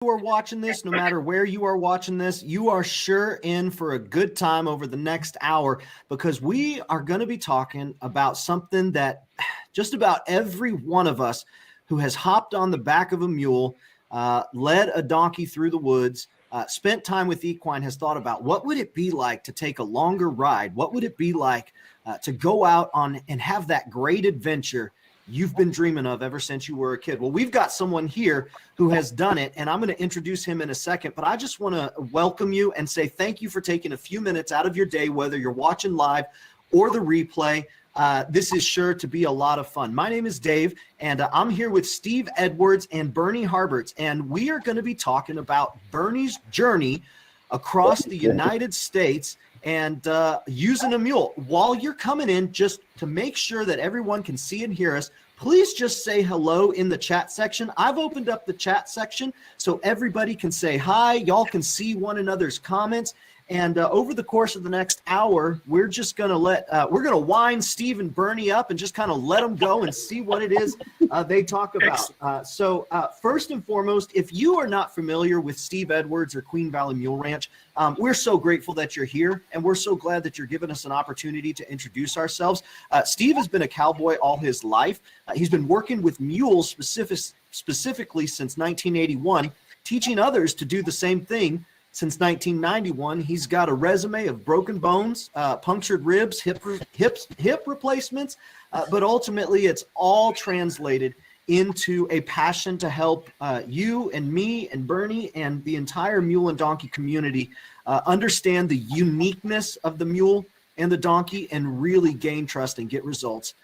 you are watching this, no matter where you are watching this, you are sure in for a good time over the next hour, because we are going to be talking about something that just about every one of us who has hopped on the back of a mule, led a donkey through the woods, spent time with equine, has thought about what would it be like to take a longer ride? What would it be like to go out on and have that great adventure you've been dreaming of ever since you were a kid? Well, we've got someone here who has done it, and I'm going to introduce him in a second, but I just want to welcome you and say thank you for taking a few minutes out of your day, whether you're watching live or the replay. This is sure to be a lot of fun. My name is Dave, and I'm here with Steve Edwards and Bernie Harberts, and we are going to be talking about Bernie's journey across the United States and using a mule. While you're coming in, just to make sure that everyone can see and hear us, please just say hello in the chat section. I've opened up the chat section so everybody can say hi. Y'all can see one another's comments. And over the course of the next hour, we're just going to we're going to wind Steve and Bernie up and just kind of let them go and see what it is they talk about. So first and foremost, if you are not familiar with Steve Edwards or Queen Valley Mule Ranch, we're so grateful that you're here, and we're so glad that you're giving us an opportunity to introduce ourselves. Steve has been a cowboy all his life. He's been working with mules specifically since 1981, teaching others to do the same thing. Since 1991, he's got a resume of broken bones, punctured ribs, hip replacements, but ultimately it's all translated into a passion to help you and me and Bernie and the entire mule and donkey community understand the uniqueness of the mule and the donkey and really gain trust and get results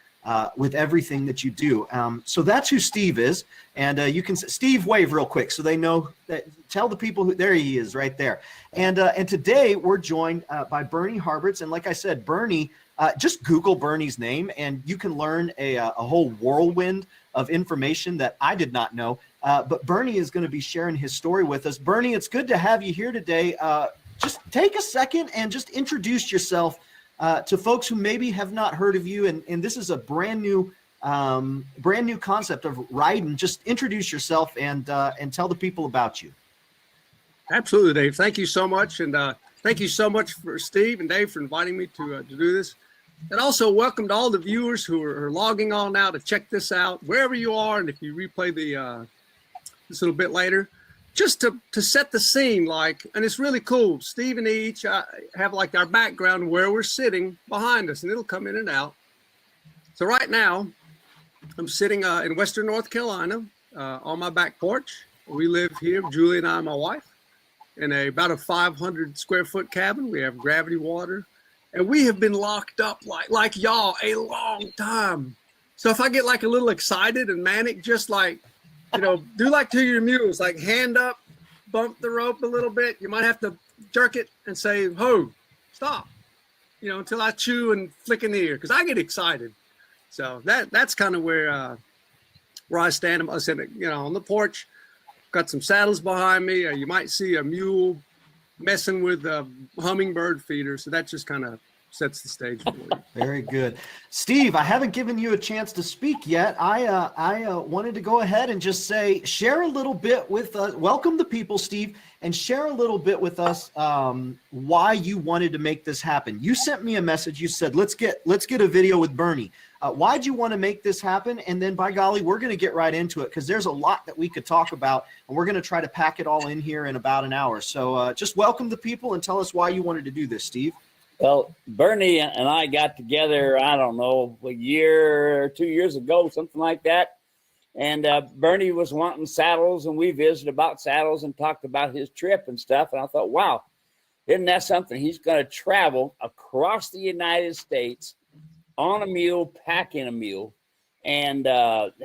with everything that you do. So that's who Steve is. And you can, Steve, wave real quick so they know that, tell the people who, there he is right there. And today we're joined by Bernie Harberts. And like I said, Bernie, just Google Bernie's name and you can learn a whole whirlwind of information that I did not know. But Bernie is going to be sharing his story with us. Bernie, it's good to have you here today. Just take a second and just introduce yourself to folks who maybe have not heard of you, and this is a brand new concept of riding. Just introduce yourself and tell the people about you. Absolutely, Dave. Thank you so much, and thank you so much for Steve and Dave for inviting me to do this. And also welcome to all the viewers who are logging on now to check this out wherever you are, and if you replay the this a little bit later. Just to set the scene, and it's really cool. Steve and each have like our background where we're sitting behind us, and it'll come in and out. So right now, I'm sitting in Western North Carolina on my back porch. We live here, Julie and I, my wife, in about a 500 square foot cabin. We have gravity water, and we have been locked up like y'all a long time. So if I get like a little excited and manic, just like, do like to your mules, like hand up, bump the rope a little bit. You might have to jerk it and say, ho, stop, until I chew and flick in the ear, because I get excited. So that's kind of where I stand. I said, on the porch, got some saddles behind me. You might see a mule messing with a hummingbird feeder. So that just kind of sets the stage for you. Very good. Steve, I haven't given you a chance to speak yet. I wanted to go ahead and just say, share a little bit with us. Welcome the people, Steve, and share a little bit with us why you wanted to make this happen. You sent me a message. You said, let's get a video with Bernie. Why'd you want to make this happen? And then by golly, we're going to get right into it because there's a lot that we could talk about, and we're going to try to pack it all in here in about an hour. So just welcome the people and tell us why you wanted to do this, Steve. Well, Bernie and I got together, I don't know, a year or 2 years ago, something like that. And Bernie was wanting saddles, and we visited about saddles and talked about his trip and stuff. And I thought, wow, isn't that something? He's going to travel across the United States on a mule, packing a mule, and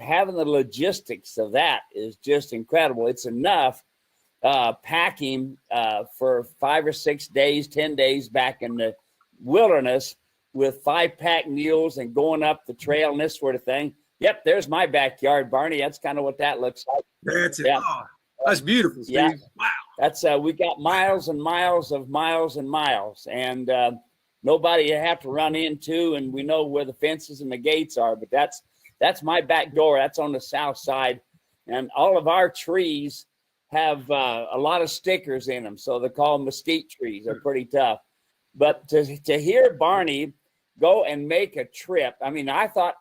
having the logistics of that is just incredible. It's enough packing for 5 or 6 days, 10 days back in the wilderness with 5-pack mules and going up the trail and this sort of thing. Yep, there's my backyard, Barney. That's kind of what that looks like. That's it. Yeah. Oh, that's beautiful, Steve. Yeah. Wow. That's we got miles and miles of miles and miles, and nobody you have to run into, and we know where the fences and the gates are. But that's my back door. That's on the south side, and all of our trees have a lot of stickers in them, so they're called mesquite trees. They're pretty tough. But to hear Barney go and make a trip, I mean, I thought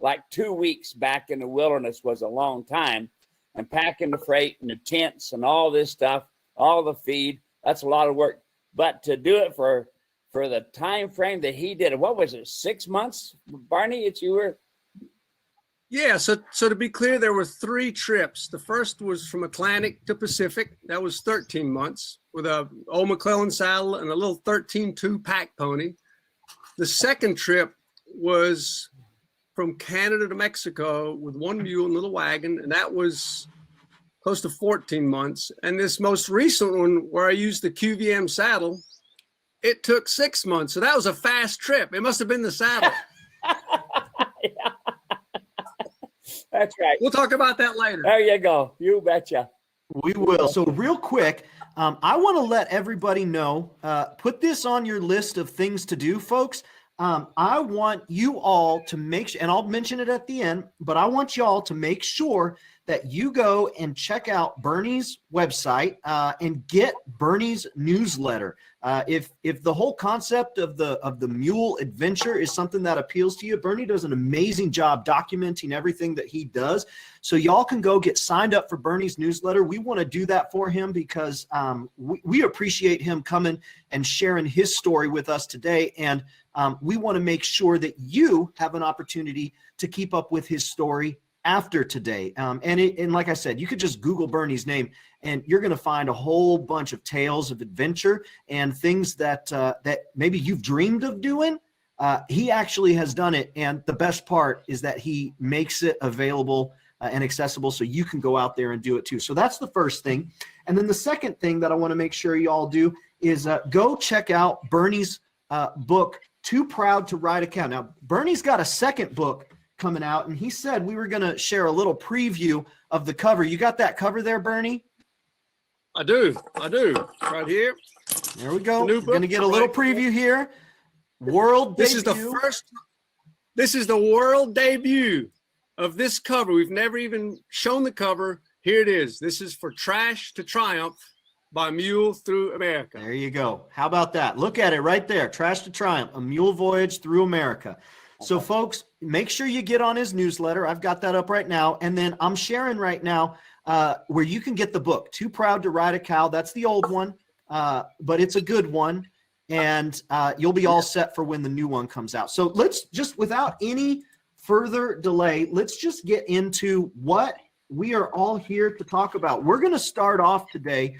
like 2 weeks back in the wilderness was a long time, and packing the freight and the tents and all this stuff, all the feed, that's a lot of work. But to do it for the time frame that he did, what was it, 6 months, Barney, that you were? Yeah, so to be clear, there were 3 trips. The first was from Atlantic to Pacific. That was 13 months with a old McClellan saddle and a little 13.2 pack pony. The second trip was from Canada to Mexico with 1 mule and a little wagon, and that was close to 14 months. And this most recent one, where I used the QVM saddle, it took 6 months. So that was a fast trip. It must have been the saddle. That's right. We'll talk about that later. There you go. You betcha. We will. So real quick, I want to let everybody know, put this on your list of things to do, folks. I want you all to make sure, and I'll mention it at the end, but I want you all to make sure that you go and check out Bernie's website and get Bernie's newsletter. If the whole concept of the mule adventure is something that appeals to you, Bernie does an amazing job documenting everything that he does. So y'all can go get signed up for Bernie's newsletter. We want to do that for him because we appreciate him coming and sharing his story with us today. And we want to make sure that you have an opportunity to keep up with his story after today. And like I said, you could just Google Bernie's name and you're going to find a whole bunch of tales of adventure and things that maybe you've dreamed of doing. He actually has done it. And the best part is that he makes it available and accessible so you can go out there and do it too. So that's the first thing. And then the second thing that I want to make sure you all do is go check out Bernie's book, Too Proud to Ride a Cow. Now, Bernie's got a second book coming out, and he said we were going to share a little preview of the cover. You got that cover there, Bernie? I do. Right here. There we go. We're going to get a little preview here. World This debut. This is the world debut of this cover. We've never even shown the cover. Here it is. This is For Trash to Triumph by Mule Through America. There you go. How about that? Look at it right there. Trash to Triumph, a mule voyage through America. So folks, make sure you get on his newsletter. I've got that up right now. And then I'm sharing right now where you can get the book, Too Proud to Ride a Cow. That's the old one, but it's a good one. And you'll be all set for when the new one comes out. So let's just, without any further delay, let's just get into what we are all here to talk about. We're going to start off today.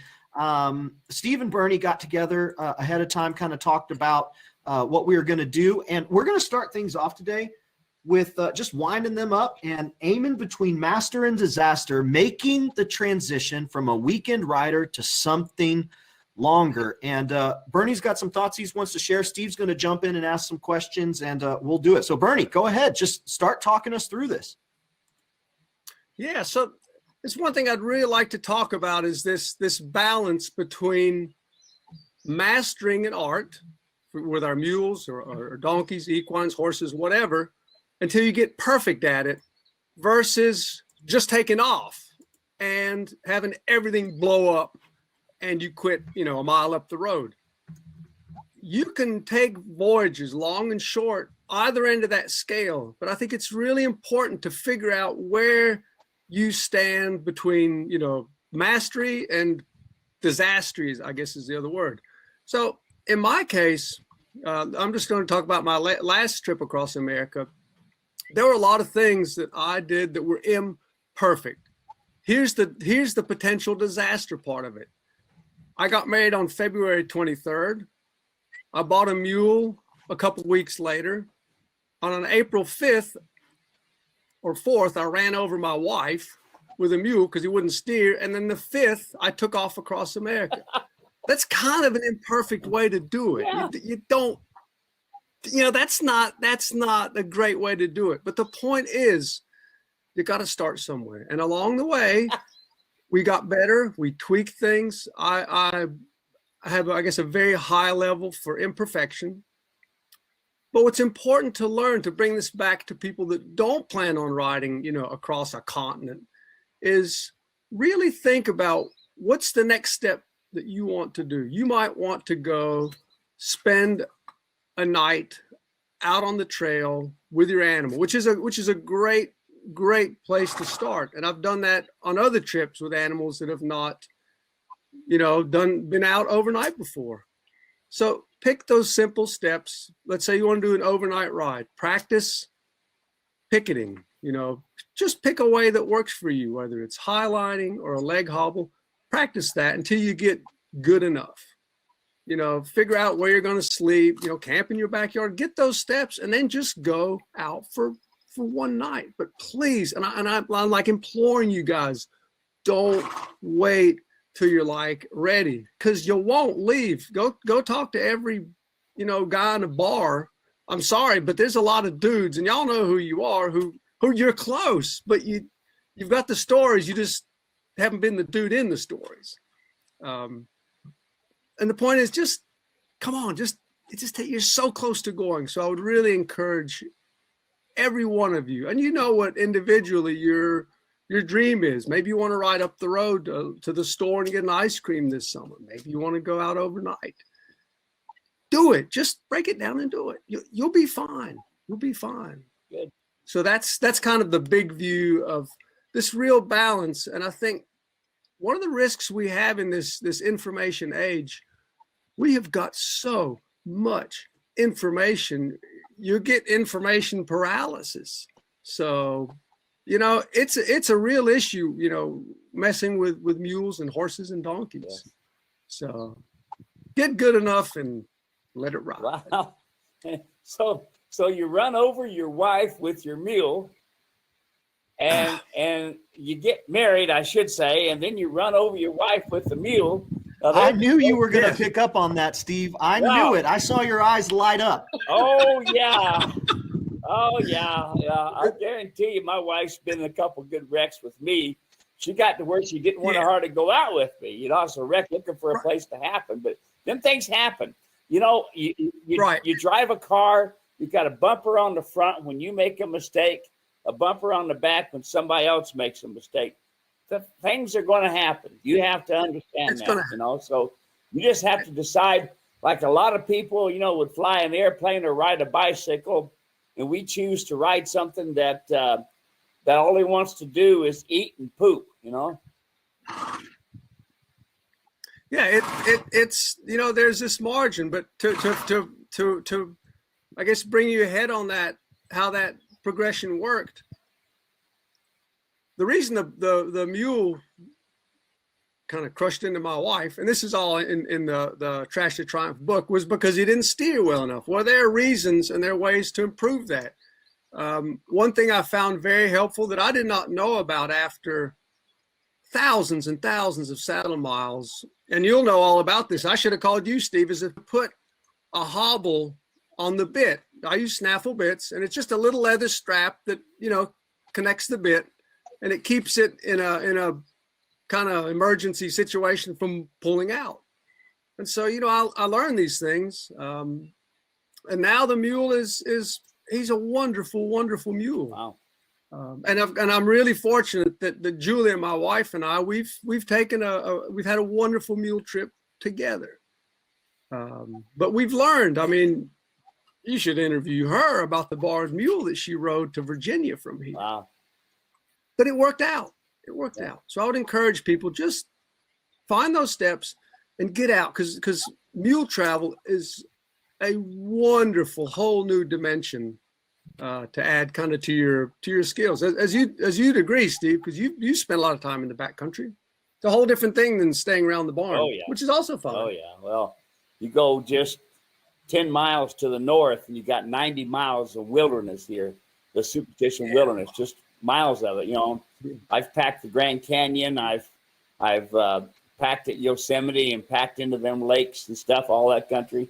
Steve and Bernie got together ahead of time, kind of talked about what we were going to do. And we're going to start things off today with just winding them up and aiming between master and disaster, making the transition from a weekend rider to something longer. And Bernie's got some thoughts he wants to share. Steve's going to jump in and ask some questions, and we'll do it. So Bernie, go ahead. Just start talking us through this. Yeah, so it's one thing I'd really like to talk about is this balance between mastering an art with our mules or donkeys, equines, horses, whatever, until you get perfect at it versus just taking off and having everything blow up and you quit, a mile up the road. You can take voyages long and short, either end of that scale, but I think it's really important to figure out where you stand between, mastery and disaster, I guess is the other word. So in my case, I'm just going to talk about my last trip across America. There were a lot of things that I did that were imperfect. Here's the potential disaster part of it. I got married on February 23rd. I bought a mule a couple of weeks later. On April 5th or 4th, I ran over my wife with a mule because he wouldn't steer. And then the 5th, I took off across America. That's kind of an imperfect way to do it. Yeah. You don't, that's not a great way to do it. But the point is, you got to start somewhere. And along the way, we got better. We tweaked things. I have, I guess, a very high level for imperfection. But what's important to learn, to bring this back to people that don't plan on riding, across a continent, is really think about what's the next step that you want to do. You might want to go spend a night out on the trail with your animal, which is a great place to start. And I've done that on other trips with animals that have not, been out overnight before. So pick those simple steps. Let's say you want to do an overnight ride. Practice picketing, just pick a way that works for you, whether it's highlining or a leg hobble. Practice that until you get good enough. Figure out where you're going to sleep, camp in your backyard, get those steps, and then just go out for one night. But please, and I'm like imploring you guys, don't wait till you're like ready, because you won't leave. Go talk to every, guy in a bar. I'm sorry, but there's a lot of dudes, and y'all know who you are, who you're close, but you've got the stories. You just haven't been the dude in the stories. And the point is, just come on, you're so close to going. So I would really encourage every one of you, and what individually your dream is. Maybe you want to ride up the road to the store and get an ice cream this summer. Maybe you want to go out overnight. Do it. Just break it down and do it. You'll be fine. You'll be fine. Good. So that's kind of the big view of this real balance. And I think one of the risks we have in this information age, we have got so much information. You get information paralysis. So, it's a real issue, messing with mules and horses and donkeys. Yeah. So get good enough and let it ride. Wow. So you run over your wife with your mule, and you get married, I should say, and then you run over your wife with the mule. I knew you were going to pick up on that, Steve. I knew it. I saw your eyes light up. Oh, yeah. I guarantee you my wife's been in a couple good wrecks with me. She got to where she didn't want her to go out with me. It's a wreck looking for a place to happen. But them things happen. You drive a car, you got a bumper on the front when you make a mistake, a bumper on the back when somebody else makes a mistake. The things are going to happen. You have to understand that, So you just have to decide, like a lot of people, would fly an airplane or ride a bicycle, and we choose to ride something that all he wants to do is eat and poop, Yeah, it's there's this margin, but to I guess bring you ahead on that, how that progression worked. The reason the mule kind of crushed into my wife, and this is all in the Trash to Triumph book, was because he didn't steer well enough. Well, there are reasons and there are ways to improve that. One thing I found very helpful that I did not know about after thousands and thousands of saddle miles, and you'll know all about this. I should have called you, Steve, is to put a hobble on the bit. I use snaffle bits, and it's just a little leather strap that, connects the bit, and it keeps it in a kind of emergency situation from pulling out. And so, I learned these things. And now the mule he's a wonderful, wonderful mule. Wow. And I'm really fortunate that Julia, my wife, and I, we've had a wonderful mule trip together. But we've learned, you should interview her about the Bars mule that she rode to Virginia from here. Wow. But it worked out. out. So I would encourage people, just find those steps and get out, because mule travel is a wonderful whole new dimension to add kind of to your skills. As you'd agree, Steve, because you spent a lot of time in the backcountry. It's a whole different thing than staying around the barn, which is also fun. Oh, yeah. Well, you go just 10 miles to the north and you got 90 miles of wilderness here, the Superstition Wilderness, just miles of it. I've packed the Grand Canyon. I've packed at Yosemite and packed into them lakes and stuff, all that country.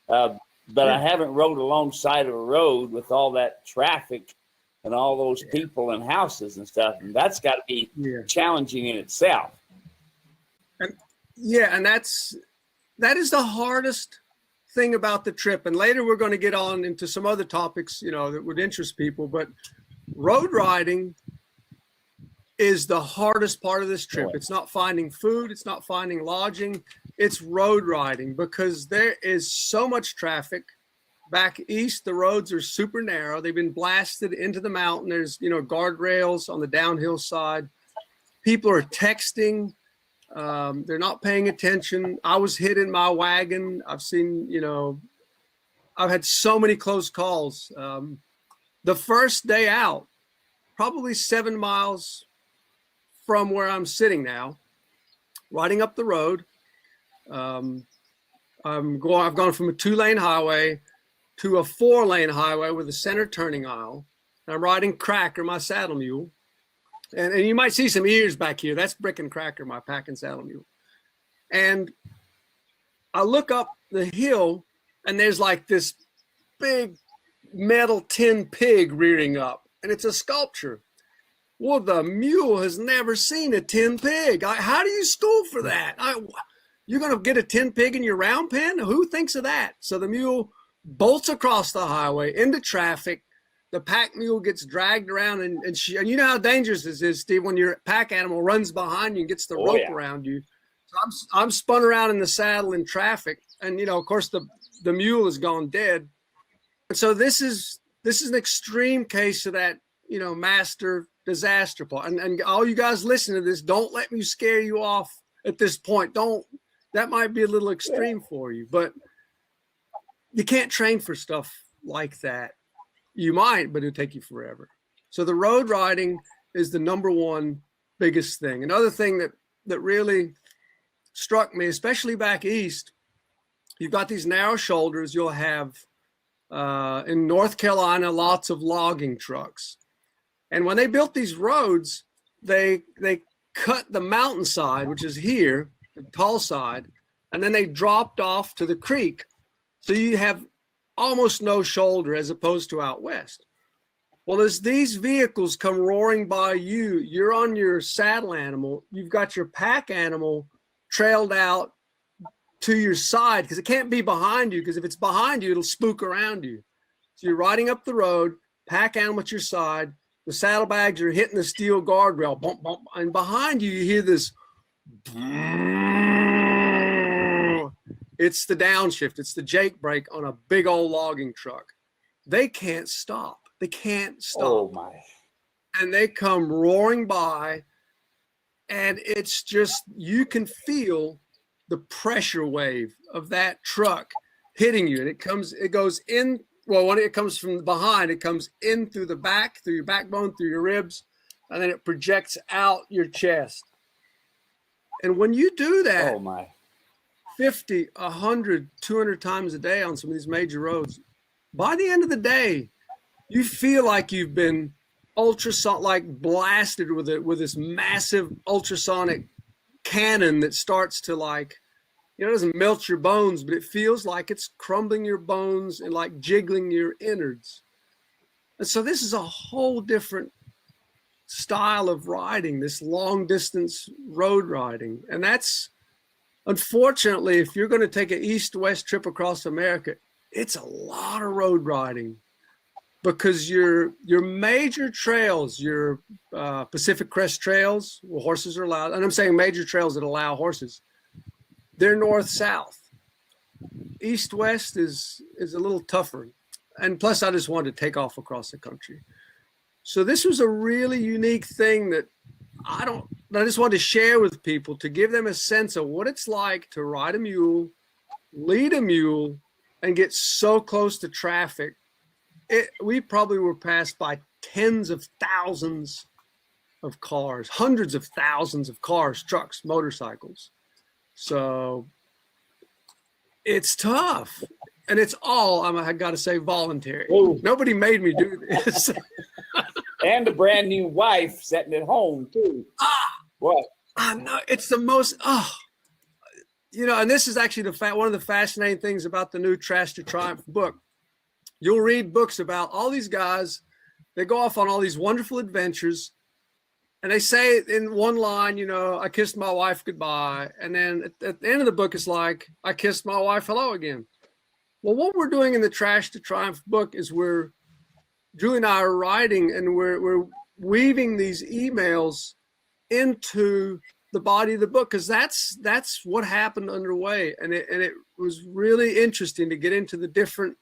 But I haven't rode alongside of a road with all that traffic and all those people and houses and stuff. And that's got to be challenging in itself. And that is the hardest thing about the trip. And later we're going to get on into some other topics, that would interest people. But road riding is the hardest part of this trip. Boy. It's not finding food. It's not finding lodging. It's road riding because there is so much traffic. Back east, the roads are super narrow. They've been blasted into the mountain. There's, guardrails on the downhill side. People are texting. They're not paying attention. I was hit in my wagon. I've seen, I've had so many close calls. The first day out, probably 7 miles from where I'm sitting now, riding up the road. I've gone from a 2-lane highway to a 4-lane highway with a center turning aisle. I'm riding Cracker, my saddle mule. And you might see some ears back here. That's Brick and Cracker, my pack and saddle mule. And I look up the hill and there's like this big metal tin pig rearing up, and it's a sculpture. Well, the mule has never seen a tin pig. How do you school for that? You're going to get a tin pig in your round pen? Who thinks of that? So the mule bolts across the highway into traffic. The pack mule gets dragged around, and you know how dangerous this is, Steve, when your pack animal runs behind you and gets the rope around you. So I'm spun around in the saddle in traffic, and of course the mule has gone dead. And so this is an extreme case of that master disaster part. And all you guys listen to this, don't let me scare you off at this point. That might be a little extreme for you, but you can't train for stuff like that. You might, but it'll take you forever. So the road riding is the number one biggest thing. Another thing that really struck me, especially back east, you've got these narrow shoulders. You'll have in North Carolina lots of logging trucks. And when they built these roads, they cut the mountainside, which is here, the tall side, and then they dropped off to the creek. So you have almost no shoulder as opposed to out west. Well, as these vehicles come roaring by you, you're on your saddle animal. You've got your pack animal trailed out to your side because it can't be behind you, because if it's behind you, it'll spook around you. So you're riding up the road, pack animal at your side. The saddlebags are hitting the steel guardrail, bump, bump, and behind you, you hear this. It's the downshift. It's the Jake brake on a big old logging truck. They can't stop. They can't stop. Oh my! And they come roaring by, and it's just, you can feel the pressure wave of that truck hitting you, and it goes in. Well, when it comes from behind, it comes in through the back, through your backbone, through your ribs, and then it projects out your chest. And when you do that, oh my, 50, 100, 200 times a day on some of these major roads, by the end of the day, you feel like you've been blasted with this massive ultrasonic cannon that starts to it doesn't melt your bones, but it feels like it's crumbling your bones and like jiggling your innards. And so this is a whole different style of riding, this long distance road riding. And that's, unfortunately, if you're going to take an east-west trip across America, it's a lot of road riding, because your major trails, your Pacific Crest trails, where horses are allowed, and I'm saying major trails that allow horses, they're north-south. East-west is a little tougher. And plus, I just wanted to take off across the country. So this was a really unique thing that I just wanted to share with people, to give them a sense of what it's like to ride a mule, lead a mule, and get so close to traffic. We probably were passed by tens of thousands of cars, hundreds of thousands of cars, trucks, motorcycles. So it's tough, and it's all, I got to say, voluntary. Ooh. Nobody made me do this. And a brand new wife sitting at home too. What? I know, it's the most, and this is actually one of the fascinating things about the new Trash to Triumph book. You'll read books about all these guys. They go off on all these wonderful adventures, and they say in one line, I kissed my wife goodbye. And then at the end of the book, it's like, I kissed my wife hello again. Well, what we're doing in the Trash to Triumph book is Julie and I are writing, and we're weaving these emails into the body of the book, because that's what happened underway. And it was really interesting to get into the different,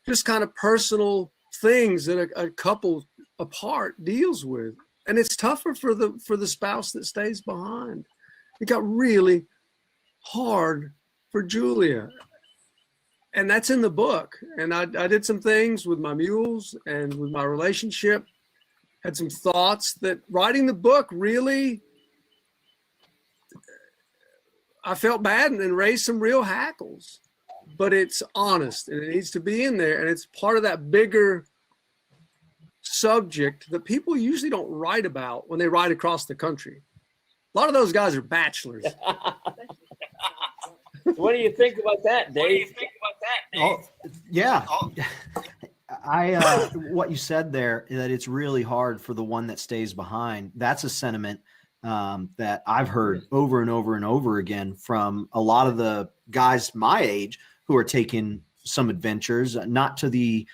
just kind of personal things that a couple apart deals with. And it's tougher for the spouse that stays behind. It got really hard for Julia. And that's in the book. And I did some things with my mules and with my relationship, had some thoughts that writing the book really, I felt bad and raised some real hackles, but it's honest and it needs to be in there. And it's part of that bigger subject that people usually don't write about when they ride across the country. A lot of those guys are bachelors. What do you think about that, Dave? Oh, yeah. What you said there, that it's really hard for the one that stays behind. That's a sentiment that I've heard over and over and over again from a lot of the guys my age who are taking some adventures, not to the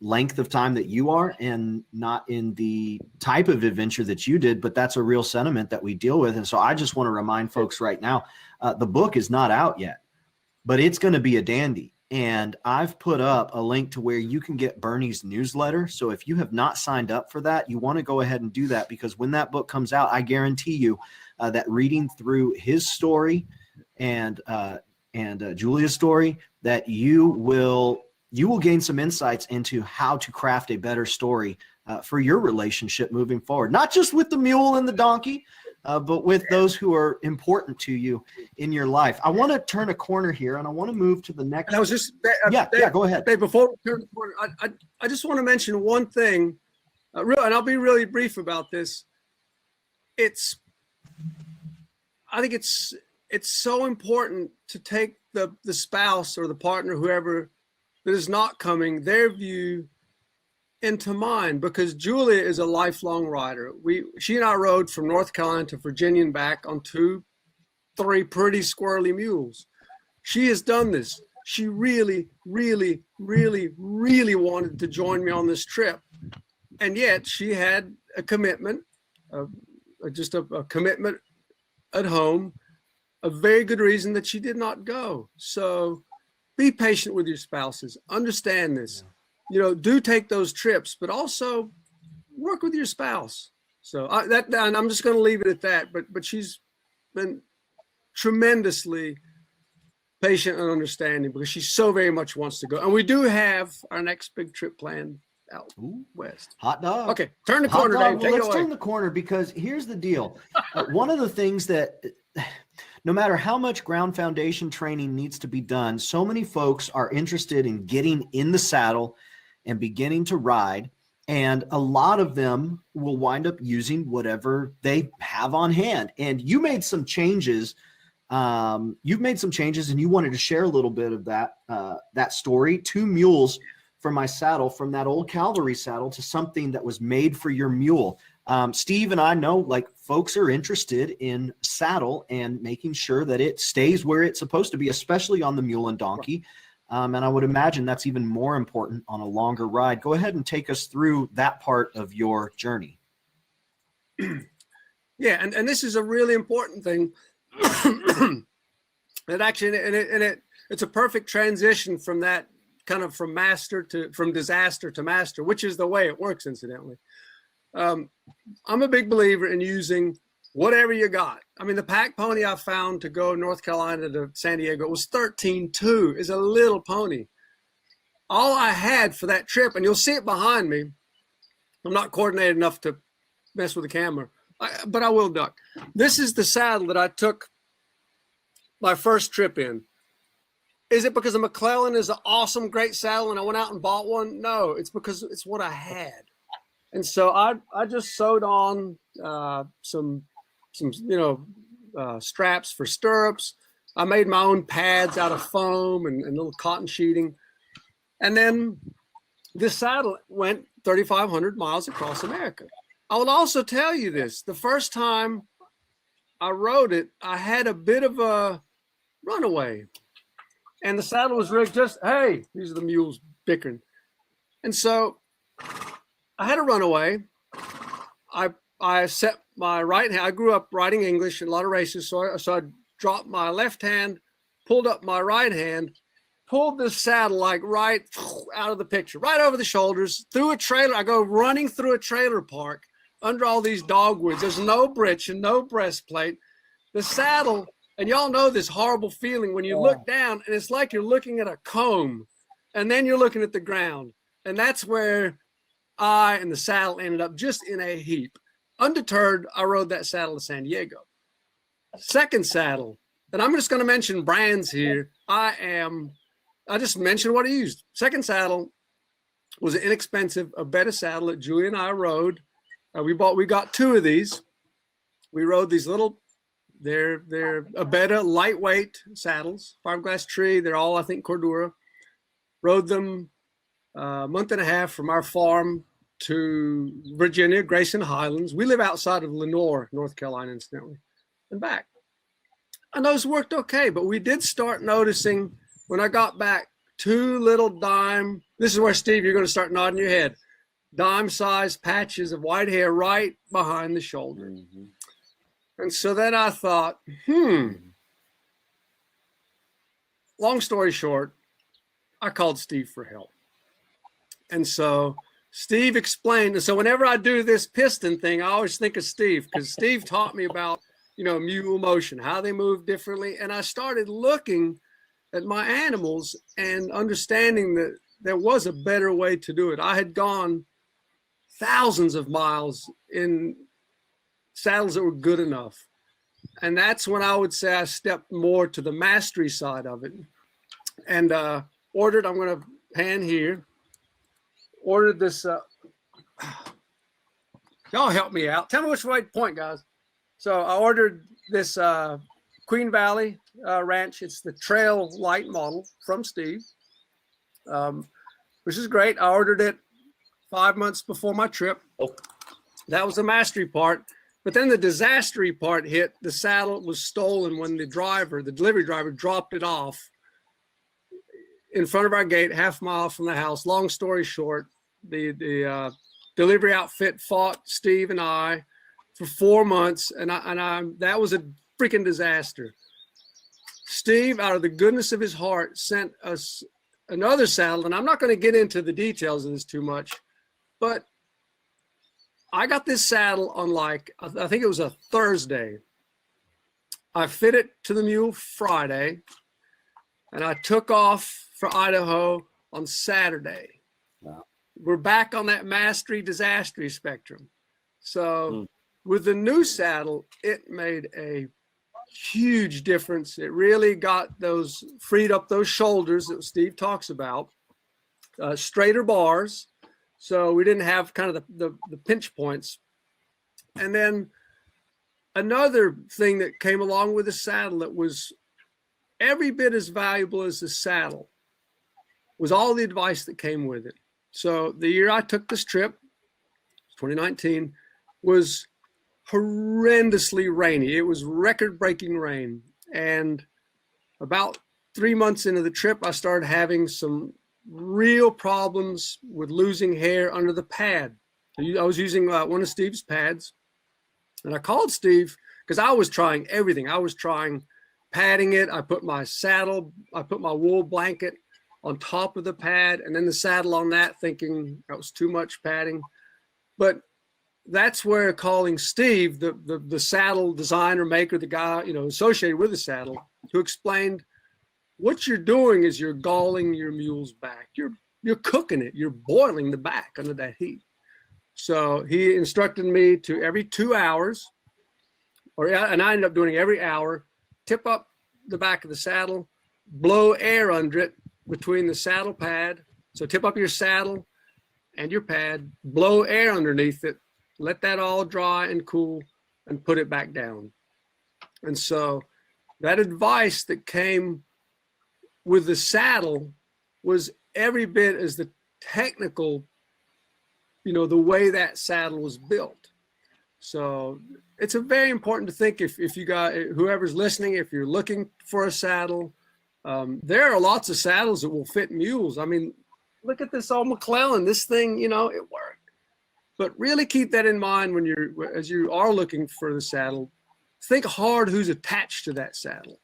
length of time that you are and not in the type of adventure that you did, but that's a real sentiment that we deal with. And so I just want to remind folks right now, the book is not out yet, but it's going to be a dandy. And I've put up a link to where you can get Bernie's newsletter. So if you have not signed up for that, you want to go ahead and do that, because when that book comes out, I guarantee you that reading through his story and Julia's story, that you will gain some insights into how to craft a better story for your relationship moving forward, not just with the mule and the donkey, but with those who are important to you in your life. I want to turn a corner here, and I want to move to the next. And I was just go ahead. Dave, before we turn the corner, I just want to mention one thing, and I'll be really brief about this. I think it's so important to take the spouse or the partner, whoever that is not coming, their view into mind, because Julia is a lifelong rider. She and I rode from North Carolina to Virginia and back on 2-3 pretty squirrely mules. She has done this. She really, really, really, really wanted to join me on this trip. And yet she had a commitment, just a commitment at home, a very good reason that she did not go. So be patient with your spouses. Understand this. Do take those trips, but also work with your spouse. So and I'm just going to leave it at that. But she's been tremendously patient and understanding, because she so very much wants to go. And we do have our next big trip planned out west. Hot dog. Okay, turn the corner, Dave. Take it away. Let's turn the corner, because here's the deal. One of the things that, no matter how much ground foundation training needs to be done, so many folks are interested in getting in the saddle and beginning to ride. And a lot of them will wind up using whatever they have on hand. And you made some changes. You've made some changes, and you wanted to share a little bit of that story. 2 mules for my saddle, from that old cavalry saddle to something that was made for your mule. Steve and I know, like, folks are interested in saddle and making sure that it stays where it's supposed to be, especially on the mule and donkey. And I would imagine that's even more important on a longer ride. Go ahead and take us through that part of your journey. Yeah, and this is a really important thing. It's a perfect transition from that kind of from disaster to master, which is the way it works, incidentally. I'm a big believer in using whatever you got. I mean, the pack pony I found to go North Carolina to San Diego was 13.2, is a little pony. All I had for that trip, and you'll see it behind me, I'm not coordinated enough to mess with the camera, but I will duck. This is the saddle that I took my first trip in. Is it because a McClellan is an awesome, great saddle and I went out and bought one? No, it's because it's what I had. And so I just sewed on some straps for stirrups. I made my own pads out of foam and little cotton sheeting. And then this saddle went 3,500 miles across America. I will also tell you this. The first time I rode it, I had a bit of a runaway. And the saddle was rigged hey, these are the mules bickering. And so I had a runaway. I I set my right hand. I grew up riding English in a lot of races, so I dropped my left hand, pulled up my right hand, pulled the saddle like right out of the picture, right over the shoulders, through a trailer. I go running through a trailer park under all these dogwoods. There's no britch and no breastplate. The saddle, and y'all know this horrible feeling when you look down and it's like you're looking at a comb and then you're looking at the ground. And that's where I and the saddle ended up, just in a heap. Undeterred, I rode that saddle to San Diego. Second saddle, and I'm just going to mention brands here. I just mentioned what I used. Second saddle was an inexpensive Abetta saddle that Julie and I rode. We got 2 of these. We rode these little, they're Abetta lightweight saddles, fiberglass tree. They're all, I think, Cordura. Rode them a month and a half from our farm to Virginia, Grayson Highlands. We live outside of Lenoir, North Carolina, incidentally, and back. And those worked okay, but we did start noticing when I got back 2 little dime, this is where, Steve, you're going to start nodding your head, dime-sized patches of white hair right behind the shoulder. Mm-hmm. And so then I thought, long story short, I called Steve for help. And so Steve explained, and so whenever I do this piston thing, I always think of Steve, because Steve taught me about, mule motion, how they move differently. And I started looking at my animals and understanding that there was a better way to do it. I had gone thousands of miles in saddles that were good enough. And that's when I would say I stepped more to the mastery side of it. And ordered, I'm going to pan here, ordered this, y'all help me out. Tell me which way to point, guys. So I ordered this Queen Valley Ranch. It's the Trail Light model from Steve, which is great. I ordered it 5 months before my trip. That was the mastery part. But then the disastery part hit. The saddle was stolen when the delivery driver, dropped it off in front of our gate, half mile from the house. Long story short, the delivery outfit fought Steve and I for 4 months, and that was a freaking disaster. Steve, out of the goodness of his heart, sent us another saddle, and I'm not going to get into the details of this too much, but I got this saddle on I think it was a Thursday. I fit it to the mule Friday, and I took off for Idaho on Saturday. Wow. We're back on that mastery disastery spectrum. So with the new saddle, it made a huge difference. It really got freed up those shoulders that Steve talks about, straighter bars. So we didn't have kind of the pinch points. And then another thing that came along with the saddle that was every bit as valuable as the saddle was all the advice that came with it. So the year I took this trip, 2019, was horrendously rainy. It was record-breaking rain. And about 3 months into the trip, I started having some real problems with losing hair under the pad. I was using one of Steve's pads, and I called Steve because I was trying everything. I was trying padding it. I put my wool blanket on top of the pad and then the saddle on that, thinking that was too much padding. But that's where calling Steve, the saddle designer, maker, the guy, associated with the saddle, who explained, what you're doing is you're galling your mule's back. You're cooking it. You're boiling the back under that heat. So he instructed me to every 2 hours, and I ended up doing every hour, tip up the back of the saddle, blow air under it between the saddle pad. So tip up your saddle and your pad, blow air underneath it, let that all dry and cool, and put it back down. And so that advice that came with the saddle was every bit as the technical, the way that saddle was built. So it's a very important to think if you got, whoever's listening, if you're looking for a saddle, there are lots of saddles that will fit mules. I mean, look at this old McClellan. This thing, it worked. But really keep that in mind when as you are looking for the saddle. Think hard who's attached to that saddle.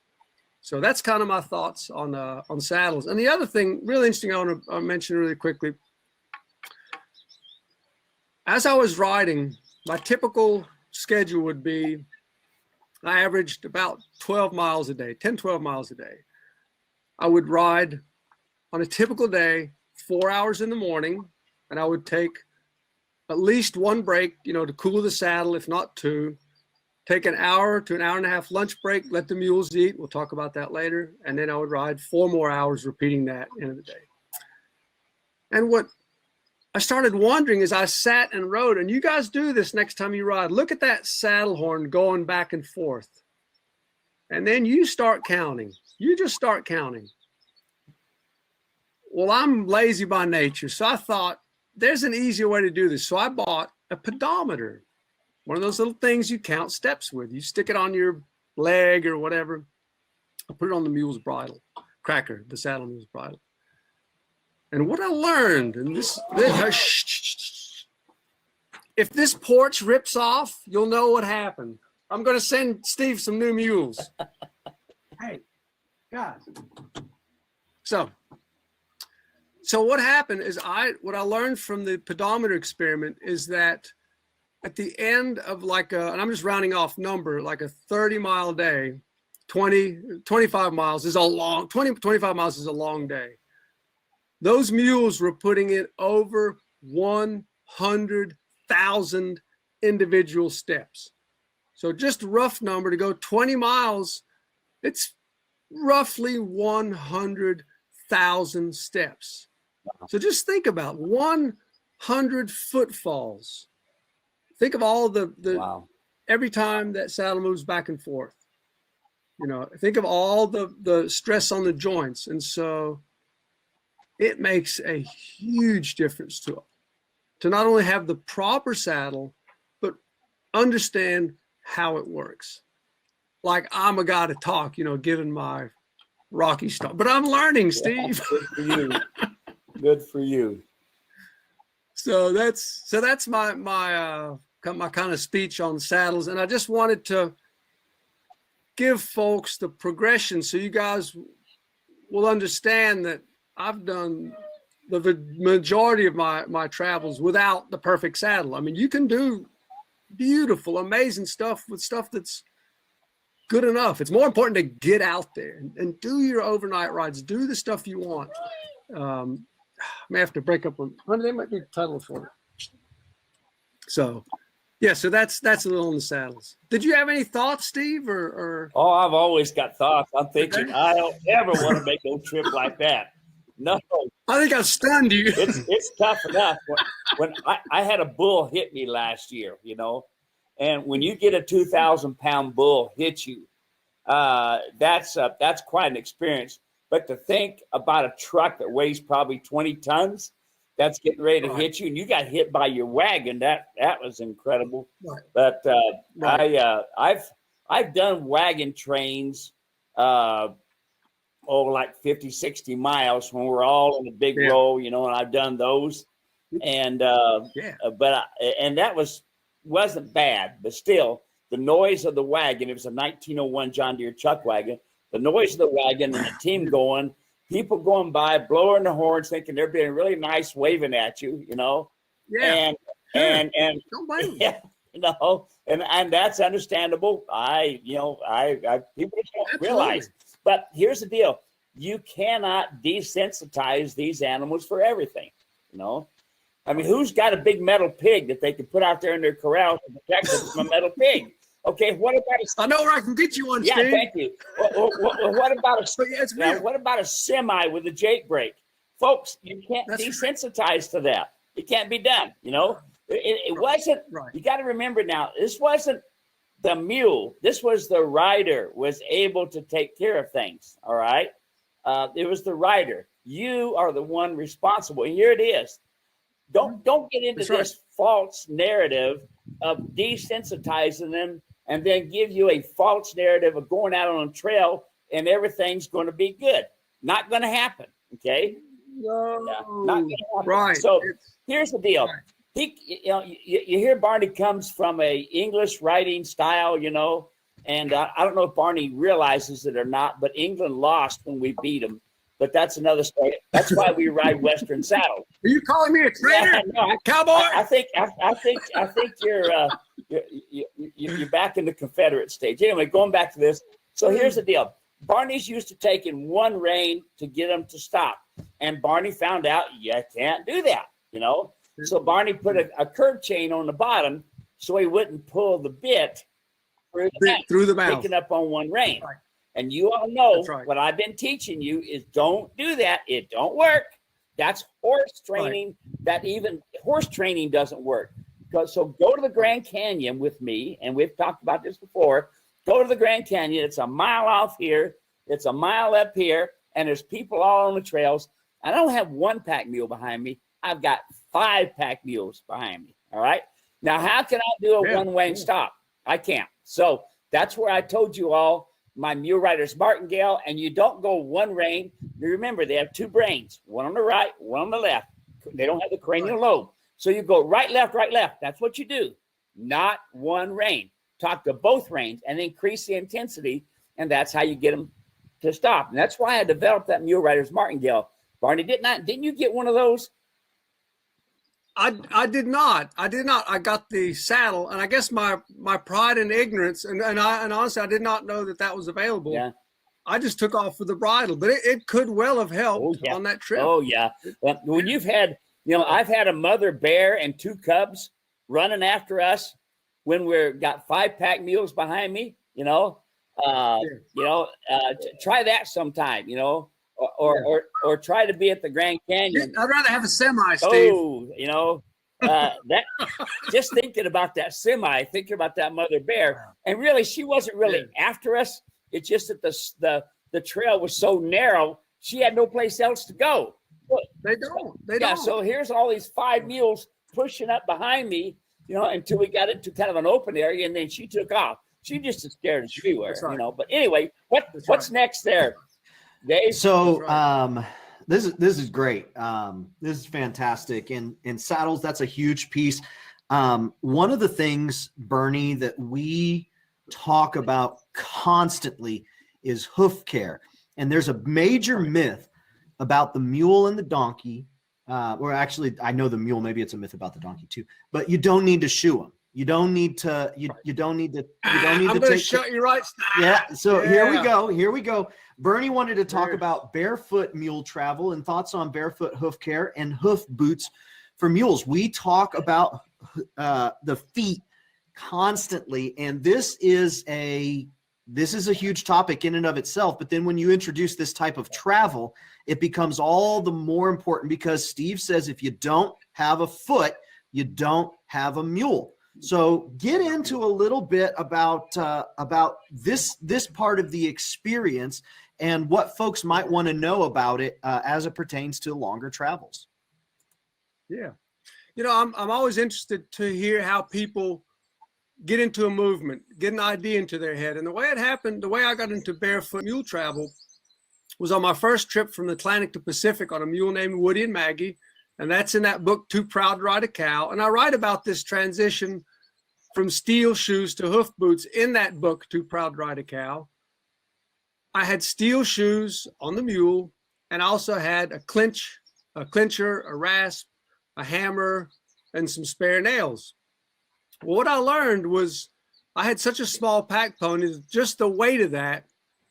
So that's kind of my thoughts on saddles. And the other thing, really interesting, I want to mention really quickly. As I was riding, my typical schedule would be, I averaged about 12 miles a day, 10, 12 miles a day. I would ride on a typical day, 4 hours in the morning, and I would take at least one break, to cool the saddle, if not two. Take an hour to an hour and a half lunch break, let the mules eat. We'll talk about that later. And then I would ride 4 more hours, repeating that end of the day. And what I started wondering as I sat and rode, and you guys do this next time you ride, look at that saddle horn going back and forth. And then you start counting. You just start counting. Well, I'm lazy by nature, so I thought there's an easier way to do this. So I bought a pedometer. One of those little things you count steps with. You stick it on your leg or whatever. I put it on the mule's bridle, Cracker, the saddle mule's bridle. And what I learned, and if this porch rips off, you'll know what happened. I'm going to send Steve some new mules. Hey, guys. So what happened is what I learned from the pedometer experiment is that at the end of and I'm just rounding off number, like a 30-mile day, 25 miles is a long, 25 miles is a long day. Those mules were putting in over 100,000 individual steps. So just a rough number, to go 20 miles, it's roughly 100,000 steps. So just think about 100 footfalls. Think of all the wow. Every time that saddle moves back and forth, think of all the stress on the joints. And so it makes a huge difference to not only have the proper saddle, but understand how it works. Like, I'm a guy to talk, given my rocky start, but I'm learning, Steve. Good for you. Good for you. So that's my kind of speech on saddles. And I just wanted to give folks the progression so you guys will understand that I've done the majority of my travels without the perfect saddle. I mean, you can do beautiful, amazing stuff with stuff that's good enough. It's more important to get out there and do your overnight rides, do the stuff you want. I may have to break up on, they might be titles for it. So, yeah, so that's a little on the saddles. Did you have any thoughts, Steve, or? Oh, I've always got thoughts. I'm thinking, I don't ever want to make a trip like that. No. I think I stunned you. It's tough enough. When I had a bull hit me last year, and when you get a 2,000-pound bull hit you, that's quite an experience. But to think about a truck that weighs probably 20 tons, that's getting ready to hit you, and you got hit by your wagon. That was incredible. Right. But I've done wagon trains, like 50, 60 miles when we're all in a big row, and I've done those, and and that wasn't bad, but still the noise of the wagon. It was a 1901 John Deere chuck wagon. The noise of the wagon and the team going. People going by, blowing the horns, thinking they're being really nice, waving at you, Yeah. And don't blame them. Yeah, and that's understandable. People don't realize. But here's the deal: you cannot desensitize these animals for everything. I mean, who's got a big metal pig that they can put out there in their corral to protect them from a metal pig? Okay, what about I know where I can get you one, yeah, Steve. Thank you. What about a semi with a Jake brake? Folks, you can't desensitize to that. It can't be done, It wasn't, you got to remember now, this wasn't the mule. This was the rider was able to take care of things, all right? It was the rider. You are the one responsible. And here it is. Don't get into this false narrative of desensitizing them and then give you a false narrative of going out on a trail and everything's going to be good. Not going to happen, okay? No. Yeah, not going to happen. Right. So here's the deal. you hear Barney comes from a English writing style, and I don't know if Barney realizes it or not, but England lost when we beat them. But that's another story. That's why we ride Western saddles. Are you calling me a traitor? Yeah, no, Cowboy? I think you're back in the Confederate stage. Anyway, going back to this. So here's the deal. Barney's used to taking one rein to get them to stop, and Barney found out you can't do that. So Barney put a curb chain on the bottom so he wouldn't pull the bit through the mouth, picking up on one rein. Right. And you all know right. What I've been teaching you is don't do that. It don't work. That's horse training. Right. That even horse training doesn't work. So go to the Grand Canyon with me, and we've talked about this before. Go to the Grand Canyon. It's a mile off here. It's a mile up here, and there's people all on the trails. I don't have one pack mule behind me. I've got 5 pack mules behind me. All right. Now, how can I do a one-way stop? I can't. So that's where I told you all my mule rider's martingale, and you don't go one rein. You remember, they have 2 brains, one on the right, one on the left. They don't have the cranial lobe. So you go right, left, right, left. That's what you do, not one rein. Talk to both reins and increase the intensity, and that's how you get them to stop. And that's why I developed that mule rider's martingale. Barney, didn't you get one of those? I did not. I got the saddle, and I guess my pride and ignorance, and honestly, I did not know that was available. Yeah. I just took off with the bridle, but it could well have helped on that trip. Oh yeah. When you've had, I've had a mother bear and 2 cubs running after us when got 5 pack mules behind me. Try that sometime. Or try to be at the Grand Canyon. I'd rather have a semi, Steve. Oh, that just thinking about that semi, thinking about that mother bear, and really, she wasn't really after us. It's just that the trail was so narrow, she had no place else to go. They don't. So here's all these 5 mules pushing up behind me, until we got into kind of an open area, and then she took off. She just as scared as we were, But anyway, what's next there? Dave? So this is great. This is fantastic. In saddles, that's a huge piece. One of the things, Bernie, that we talk about constantly is hoof care. And there's a major myth about the mule and the donkey. Or actually, I know the mule, maybe it's a myth about the donkey too, but you don't need to shoe them. You don't need to, you don't need to, I'm going to shut you right. Yeah. So here we go. Bernie wanted to talk about barefoot mule travel and thoughts on barefoot hoof care and hoof boots for mules. We talk about the feet constantly, and this is a huge topic in and of itself. But then when you introduce this type of travel, it becomes all the more important, because Steve says if you don't have a foot, you don't have a mule. So get into a little bit about this part of the experience and what folks might want to know about it as it pertains to longer travels. Yeah. I'm always interested to hear how people get into a movement, get an idea into their head. And the way it happened, the way I got into barefoot mule travel was on my first trip from the Atlantic to Pacific on a mule named Woody and Maggie. And that's in that book, Too Proud to Ride a Cow. And I write about this transition from steel shoes to hoof boots in that book, Too Proud to Ride a Cow. I had steel shoes on the mule, and I also had a clincher, a rasp, a hammer, and some spare nails. Well, what I learned was I had such a small pack pony, just the weight of that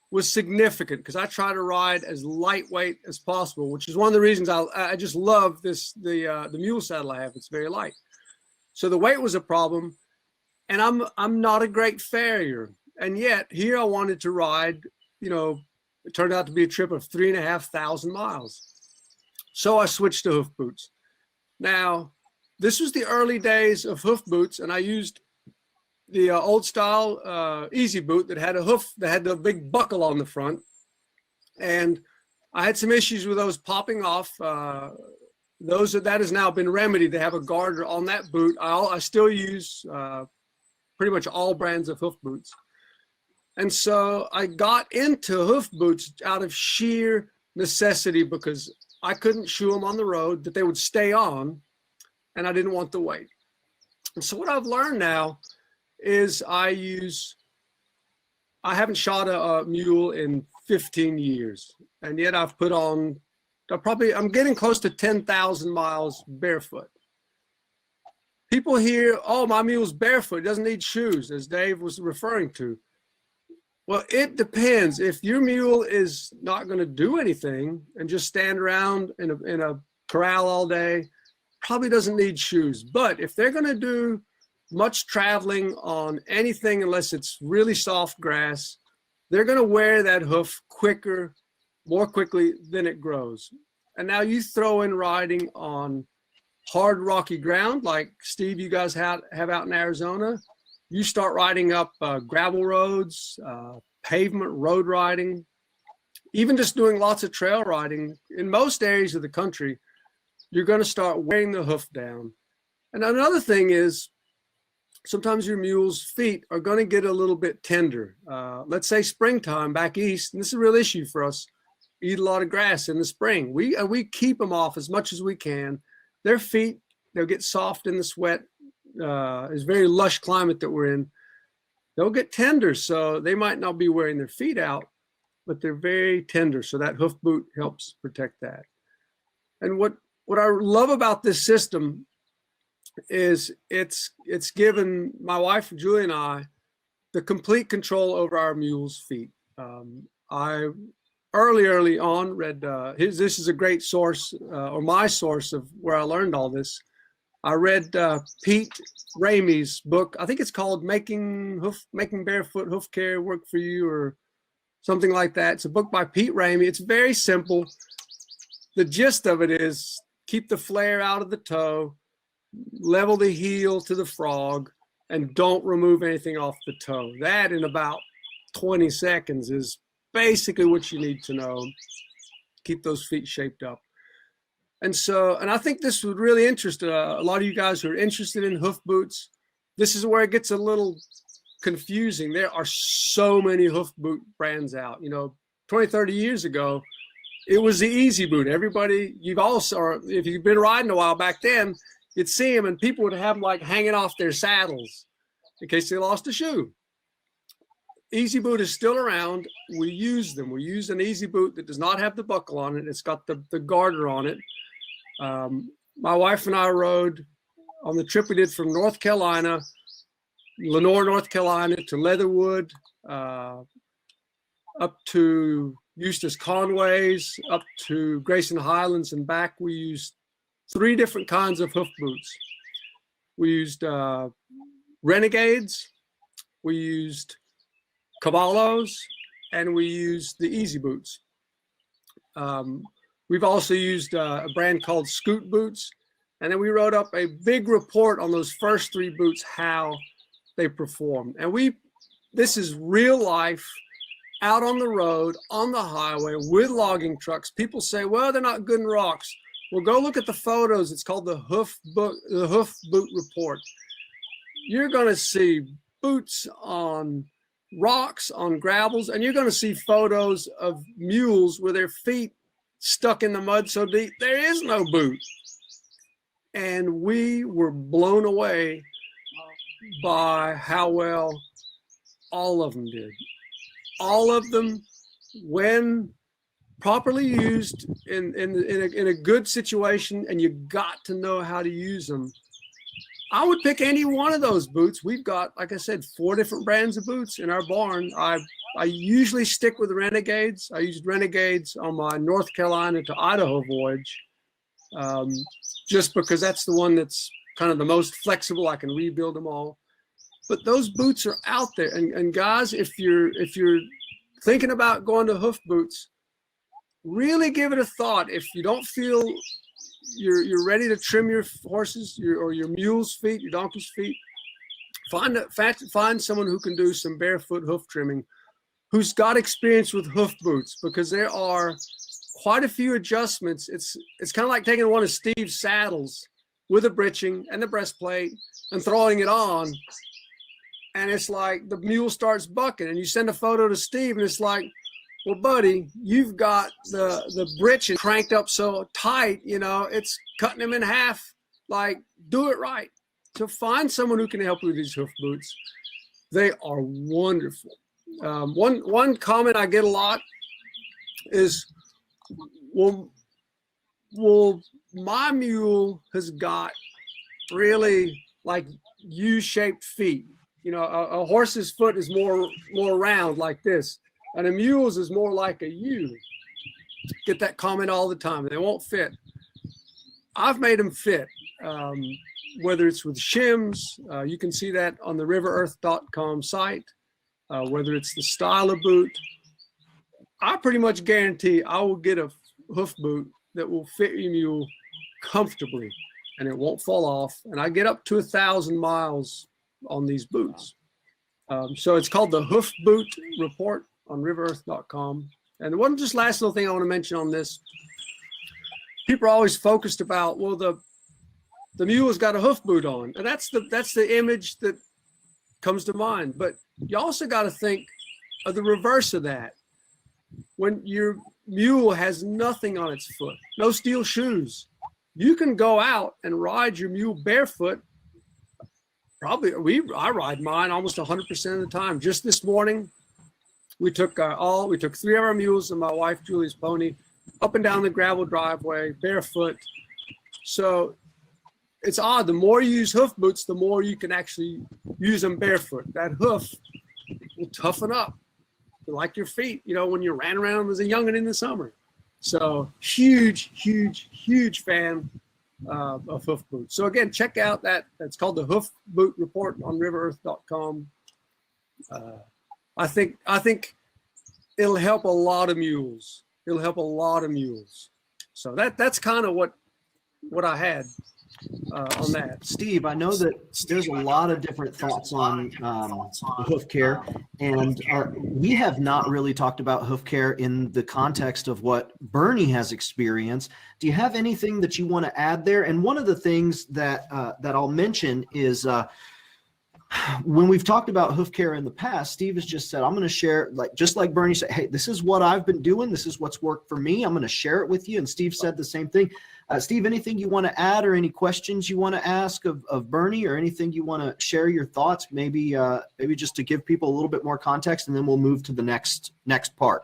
was significant, because I try to ride as lightweight as possible, which is one of the reasons I just love the mule saddle I have. It's very light. So the weight was a problem, and I'm not a great farrier. And yet here I wanted to ride, it turned out to be a trip of 3,500 miles. So I switched to hoof boots. Now, this was the early days of hoof boots, and I used the old style easy boot that had a hoof, that had the big buckle on the front. And I had some issues with those popping off. That has now been remedied. They have a garter on that boot. I still use pretty much all brands of hoof boots. And so I got into hoof boots out of sheer necessity, because I couldn't shoe them on the road, that they would stay on. and I didn't want the weight. And so what I've learned now is I haven't shot a mule in 15 years, and yet I've put on, I'm getting close to 10,000 miles barefoot. People hear, oh, my mule's barefoot, it doesn't need shoes, as Dave was referring to. Well, it depends. If your mule is not going to do anything and just stand around in a corral all day, probably doesn't need shoes. But if they're going to do much traveling on anything, unless it's really soft grass, they're going to wear that hoof more quickly than it grows. And now you throw in riding on hard, rocky ground, like Steve, you guys have out in Arizona. You start riding up gravel roads, pavement road riding, even just doing lots of trail riding. In most areas of the country, you're going to start wearing the hoof down. And another thing is, sometimes your mule's feet are going to get a little bit tender. Let's say springtime back east, and this is a real issue for us, eat a lot of grass in the spring. We keep them off as much as we can. Their feet, they'll get soft in the sweat. It's a very lush climate that we're in. They'll get tender, so they might not be wearing their feet out, but they're very tender. So that hoof boot helps protect that. And what I love about this system is it's given my wife, Julie, and I the complete control over our mule's feet. I early on read, this is a great source, or my source of where I learned all this. I read Pete Ramey's book. I think it's called Making Barefoot Hoof Care Work for You, or something like that. It's a book by Pete Ramey. It's very simple. The gist of it is keep the flare out of the toe, level the heel to the frog, and don't remove anything off the toe. That in about 20 seconds is basically what you need to know. Keep those feet shaped up. And I think this would really interest a lot of you guys who are interested in hoof boots. This is where it gets a little confusing. There are so many hoof boot brands out. 20, 30 years ago, it was the easy boot. Everybody, if you've been riding a while back then, you'd see them and people would have them like hanging off their saddles in case they lost a shoe. Easy boot is still around. We use them. We use an easy boot that does not have the buckle on it. It's got the garter on it. My wife and I rode on the trip we did from North Carolina, Lenoir, North Carolina, to Leatherwood, up to Eustis Conways, up to Grayson Highlands and back. We used 3 different kinds of hoof boots. We used Renegades, we used Caballos, and we used the easy boots. We've also used a brand called Scoot Boots. And then we wrote up a big report on those first 3 boots, how they performed. And this is real life, out on the road, on the highway, with logging trucks. People say, well, they're not good in rocks. Well, go look at the photos. It's called the Hoof Boot Report. You're going to see boots on rocks, on gravels, and you're going to see photos of mules with their feet stuck in the mud so deep there is no boot. And we were blown away by how well all of them did. All of them, when properly used in a good situation, and you got to know how to use them. I would pick any one of those boots. We've got, like I said, 4 different brands of boots in our barn. I usually stick with Renegades. I used Renegades on my North Carolina to Idaho voyage, just because that's the one that's kind of the most flexible. I can rebuild them all. But those boots are out there. And guys, if you're thinking about going to hoof boots, really give it a thought. If you don't feel you're ready to trim your horses or your mule's feet, your donkey's feet, find someone who can do some barefoot hoof trimming, who's got experience with hoof boots, because there are quite a few adjustments. It's kind of like taking one of Steve's saddles with a breeching and the breastplate and throwing it on, and it's like the mule starts bucking, and you send a photo to Steve, and it's like, well, buddy, you've got the breeching cranked up so tight, it's cutting him in half like do it right. So find someone who can help you with these hoof boots. They are wonderful. One comment I get a lot is, well, my mule has got really like U-shaped feet. You know, a horse's foot is more round like this, and a mule's is more like a U. Get that comment all the time. They won't fit. I've made them fit, whether it's with shims. You can see that on the riverearth.com site, whether it's the style of boot. I pretty much guarantee I will get a hoof boot that will fit your mule comfortably and it won't fall off. And I get up to 1,000 miles on these boots. So it's called the Hoof Boot Report on riverearth.com. And one just last little thing I want to mention on this. People are always focused about, well, the mule has got a hoof boot on, and that's the image that comes to mind. But you also got to think of the reverse of that. When your mule has nothing on its foot, no steel shoes, you can go out and ride your mule barefoot. I ride mine almost 100% of the time. Just this morning, we took 3 of our mules and my wife Julie's pony up and down the gravel driveway barefoot. So it's odd. The more you use hoof boots, the more you can actually use them barefoot. That hoof will toughen up, like your feet, you know, when you ran around as a youngin' in the summer. So huge fan of hoof boots. So again, check out that's called the Hoof Boot Report on riverearth.com. I think it'll help a lot of mules. It'll help a lot of mules. So that's kind of what I had on that. Steve, I know that there's a lot of different thoughts on hoof care, and we have not really talked about hoof care in the context of what Bernie has experienced. Do you have anything that you want to add there? And one of the things that I'll mention is when we've talked about hoof care in the past, Steve has just said, I'm going to share, just like Bernie said, hey, this is what I've been doing. This is what's worked for me. I'm going to share it with you. And Steve said the same thing. Steve, anything you want to add or any questions you want to ask of Bernie, or anything you want to share your thoughts, maybe just to give people a little bit more context, and then we'll move to the next part.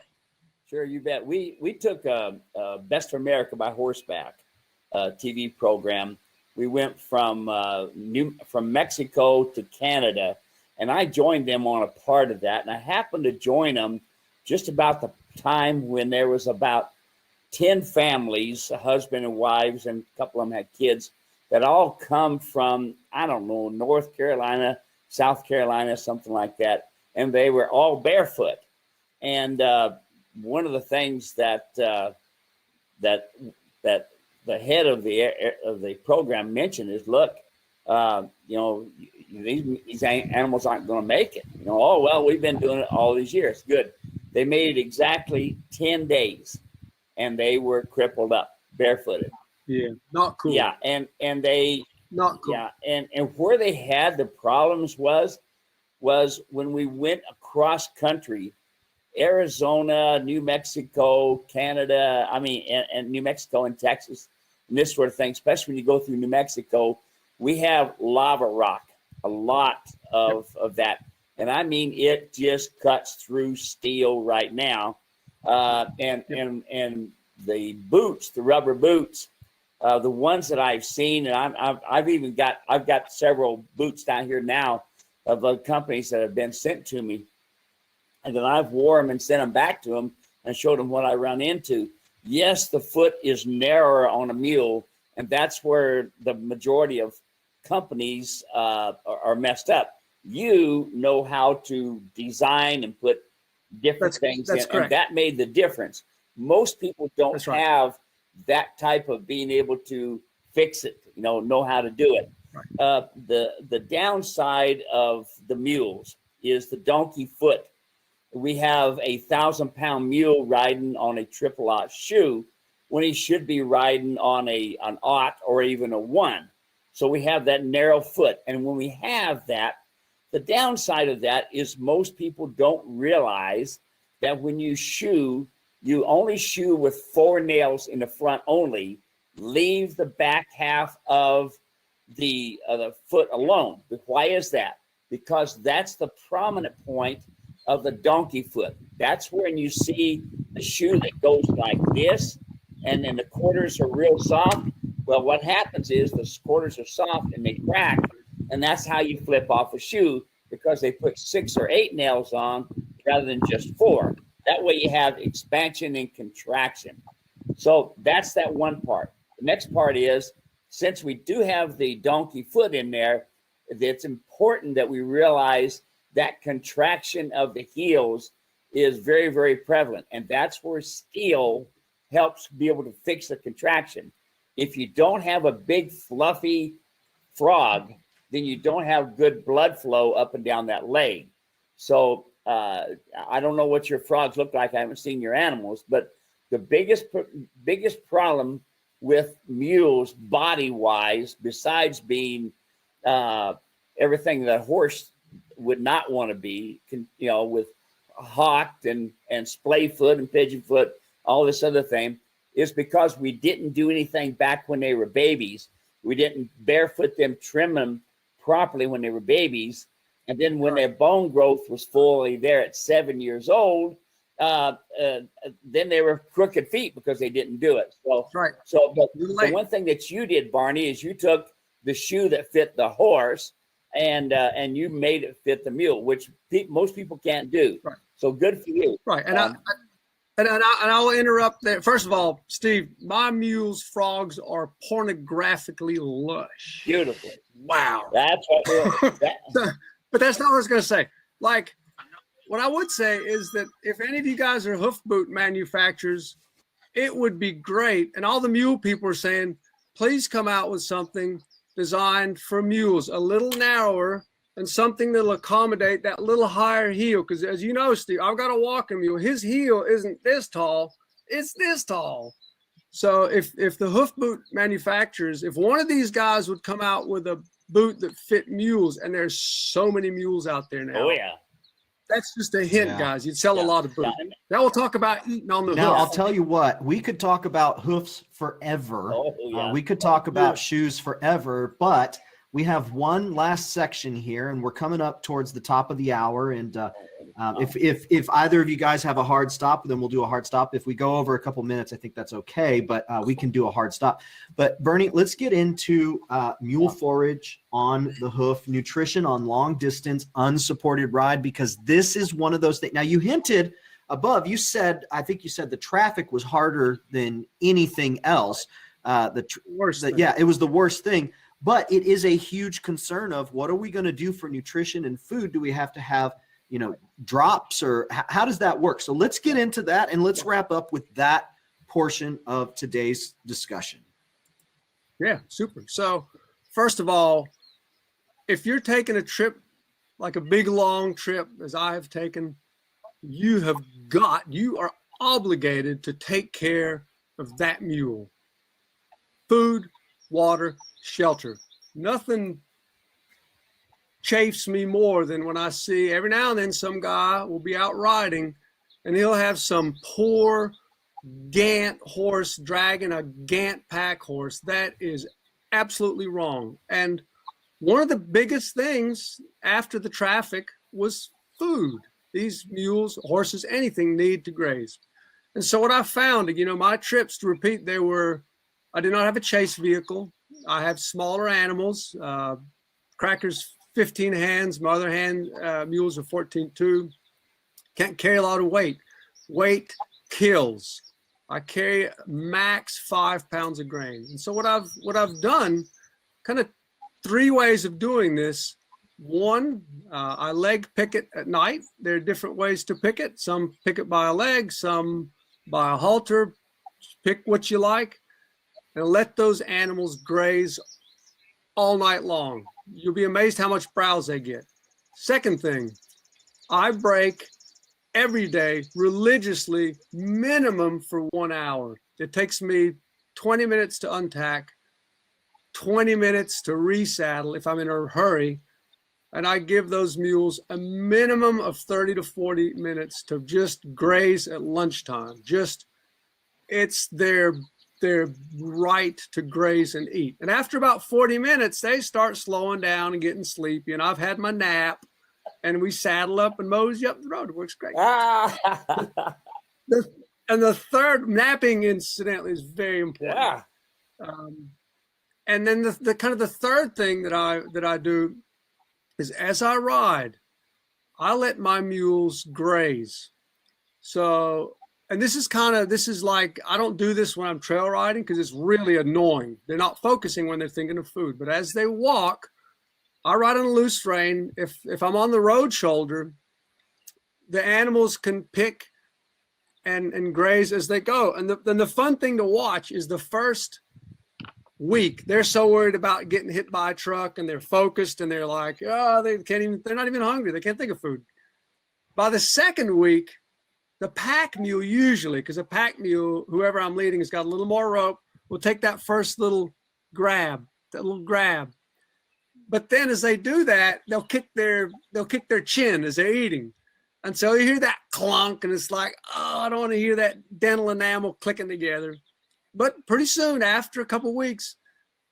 Sure, you bet. We took Best for America by Horseback TV program. We went from Mexico to Canada, and I joined them on a part of that. And I happened to join them just about the time when there was about 10 families, a husband and wives, and a couple of them had kids, that all come from, I don't know, North Carolina, South Carolina, something like that. And they were all barefoot. And one of the things that the head of the program mentioned is, look, these animals aren't going to make it. Oh, well, we've been doing it all these years. Good. They made it exactly 10 days, and they were crippled up, barefooted. Yeah, not cool. Yeah, and they not cool. Yeah, and where they had the problems was when we went across country, Arizona, New Mexico, Canada, and New Mexico and Texas, and this sort of thing, especially when you go through New Mexico, we have lava rock, a lot of that. And it just cuts through steel right now. And the boots, the rubber boots, the ones that I've seen, and I've got several boots down here now of the companies that have been sent to me. And then I've wore them and sent them back to them and showed them what I run into. Yes, the foot is narrower on a mule, and that's where the majority of companies are messed up. You know how to design and put different things in, and that made the difference. Most people don't have that type of being able to fix it, know how to do it. Right. The downside of the mules is the donkey foot. We have a 1,000-pound mule riding on a triple-aught shoe when he should be riding on an aught or even a 1. So we have that narrow foot. And when we have that, the downside of that is most people don't realize that when you shoe, you only shoe with 4 nails in the front only, leave the back half of the foot alone. But why is that? Because that's the prominent point of the donkey foot. That's when you see the shoe that goes like this, and then the quarters are real soft. Well, what happens is the quarters are soft and they crack, and that's how you flip off a shoe, because they put 6 or 8 nails on rather than just 4. That way you have expansion and contraction. So that's that one part. The next part is, since we do have the donkey foot in there, it's important that we realize that contraction of the heels is very, very prevalent. And that's where steel helps be able to fix the contraction. If you don't have a big, fluffy frog, then you don't have good blood flow up and down that leg. So I don't know what your frogs look like. I haven't seen your animals, but the biggest problem with mules body-wise, besides being everything that a horse would not want to be, with hawked and splay foot and pigeon foot, all this other thing, is because we didn't do anything back when they were babies. We didn't barefoot them, trim them properly when they were babies. And then when their bone growth was fully there at 7 years old, then they were crooked feet because they didn't do it. So, Right. But the one thing that you did, Barney, is you took the shoe that fit the horse and you made it fit the mule, which most people can't do. Right. So good for you. Right. And I'll interrupt there. First of all, Steve, my mule's frogs are pornographically lush. Beautiful. Wow. That's what But that's not what I was going to say. Like, what I would say is that if any of you guys are hoof boot manufacturers, it would be great. And all the mule people are saying, please come out with something designed for mules, a little narrower and something that'll accommodate that little higher heel. Because as you know, Steve, I've got a walking mule. His heel isn't this tall, it's this tall. So if the hoof boot manufacturers, if one of these guys would come out with a boot that fit mules, and there's so many mules out there now. Oh, yeah. That's just a hint, guys. You'd sell a lot of boots. Now we'll talk about eating on the Now, hoof. I'll tell you what, we could talk about hoofs forever. Oh, yeah. We could talk about shoes forever, but we have one last section here, and we're coming up towards the top of the hour. And if either of you guys have a hard stop, then we'll do a hard stop. If we go over a couple minutes, I think that's okay, but we can do a hard stop. But Bernie, let's get into mule forage on the hoof, nutrition on long distance, unsupported ride, because this is one of those things. Now, you hinted above, I think you said the traffic was harder than anything else. Worst thing. Yeah, it was the worst thing. But it is a huge concern of what are we going to do for nutrition and food? Do we have to have, drops, or how does that work? So let's get into that, and let's wrap up with that portion of today's discussion. Yeah, super. So first of all, if you're taking a trip, like a big long trip, as I have taken, you are obligated to take care of that mule. Food, water, shelter. Nothing chafes me more than when I see every now and then some guy will be out riding and he'll have some poor Gant horse dragging a Gant pack horse. That is absolutely wrong. And one of the biggest things after the traffic was food. These mules, horses, anything need to graze. And so what I found, my trips, to repeat, I did not have a chase vehicle. I have smaller animals. Cracker's 15 hands. My other mules are 14.2. Can't carry a lot of weight. Weight kills. I carry max 5 pounds of grain. And so what I've done, kind of 3 ways of doing this. One, I leg pick it at night. There are different ways to pick it. Some pick it by a leg, some by a halter. Pick what you like, and let those animals graze all night long. You'll be amazed how much browse they get. Second thing, I break every day religiously, minimum for 1 hour. It takes me 20 minutes to untack, 20 minutes to resaddle if I'm in a hurry. And I give those mules a minimum of 30 to 40 minutes to just graze at lunchtime. It's their their right to graze and eat. And after about 40 minutes, they start slowing down and getting sleepy. And I've had my nap, and we saddle up and mosey up the road. It works great. And the third, napping incidentally is very important. Yeah. And then the kind of the third thing that I do is, as I ride, I let my mules graze. So, and this is like, I don't do this when I'm trail riding because it's really annoying. They're not focusing when they're thinking of food. But as they walk, I ride on a loose rein. If I'm on the road shoulder, the animals can pick and graze as they go. And then the fun thing to watch is the first week, they're so worried about getting hit by a truck, and they're focused, and they're like, oh, they're not even hungry. They can't think of food. By the second week, the pack mule usually, because a pack mule, whoever I'm leading has got a little more rope, will take that first little grab. But then as they do that, they'll kick their chin as they're eating. And so you hear that clunk, and it's like, oh, I don't want to hear that dental enamel clicking together. But pretty soon, after a couple of weeks,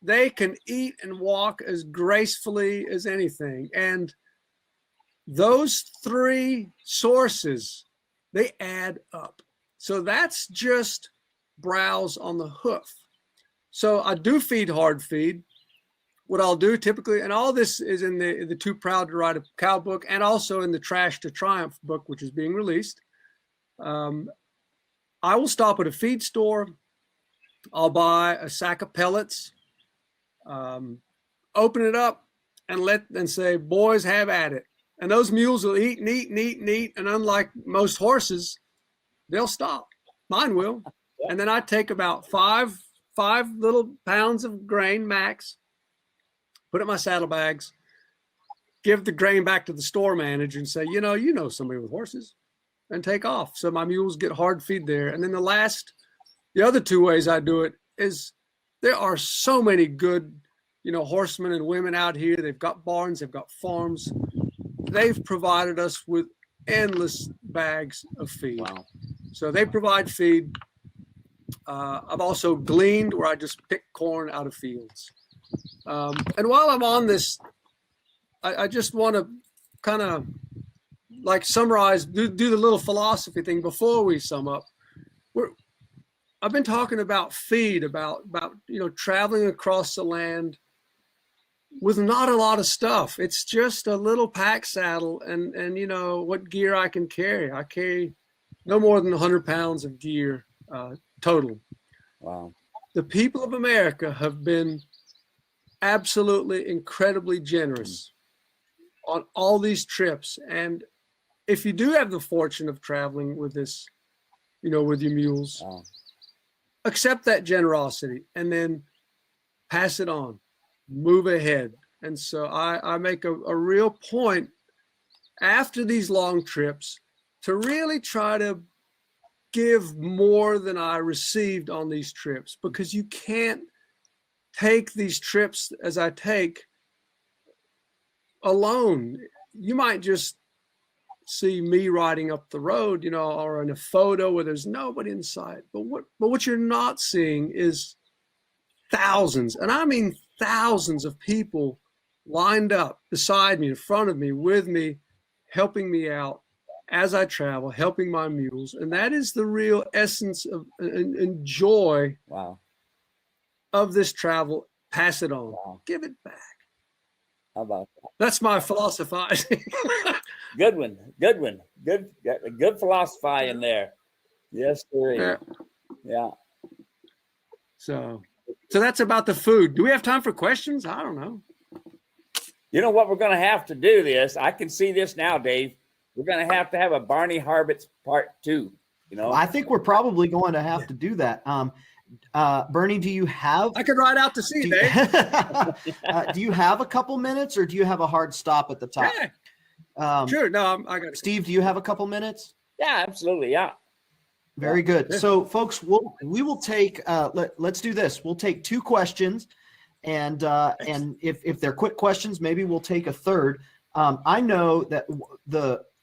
they can eat and walk as gracefully as anything. And those three sources, they add up. So that's just browse on the hoof. So I do feed hard feed. What I'll do typically, and all this is in the Too Proud to Ride a Cow book, and also in the Trash to Triumph book, which is being released. I will stop at a feed store. I'll buy a sack of pellets, open it up, and say, boys, have at it. And those mules will eat and eat and eat and eat. And unlike most horses, they'll stop. Mine will. And then I take about five little pounds of grain max, put it in my saddlebags, give the grain back to the store manager and say, you know somebody with horses, and take off. So my mules get hard feed there. And then the other two ways I do it is, there are so many good, horsemen and women out here. They've got barns, they've got farms. They've provided us with endless bags of feed. Wow. So they provide feed. I've also gleaned, where I just pick corn out of fields. And while I'm on this, I just want to kind of like summarize, do the little philosophy thing before we sum up. I've been talking about feed, about traveling across the land with not a lot of stuff. It's just a little pack saddle and what gear I can carry. I carry no more than 100 pounds of gear total. Wow. The people of America have been absolutely incredibly generous on all these trips. And if you do have the fortune of traveling with this, with your mules, wow, accept that generosity and then pass it on, move ahead. And so I make a real point after these long trips to really try to give more than I received on these trips, because you can't take these trips as I take alone. You might just see me riding up the road, or in a photo where there's nobody in sight. But what you're not seeing is thousands, and I mean thousands of people lined up beside me, in front of me, with me, helping me out as I travel, helping my mules. And that is the real essence of and joy, wow, of this travel. Pass it on. Wow. Give it back. How about that? That's my philosophizing. Good one. Good philosophy in there. Yes, there is. Yeah. So that's about the food. Do we have time for questions? I don't know. You know what? We're going to have to do this. I can see this now, Dave. We're going to have a Bernie Harberts part 2. I think we're probably going to have to do that. Bernie, do you have? I could ride out to sea, Dave. Do you have a couple minutes, or do you have a hard stop at the top? Yeah. Sure. No, I got it. Steve, do you have a couple minutes? Yeah, absolutely. Yeah. Very good. Yeah. So, folks, we will take. Let's do this. We'll take 2 questions, and if they're quick questions, maybe we'll take a third. I know that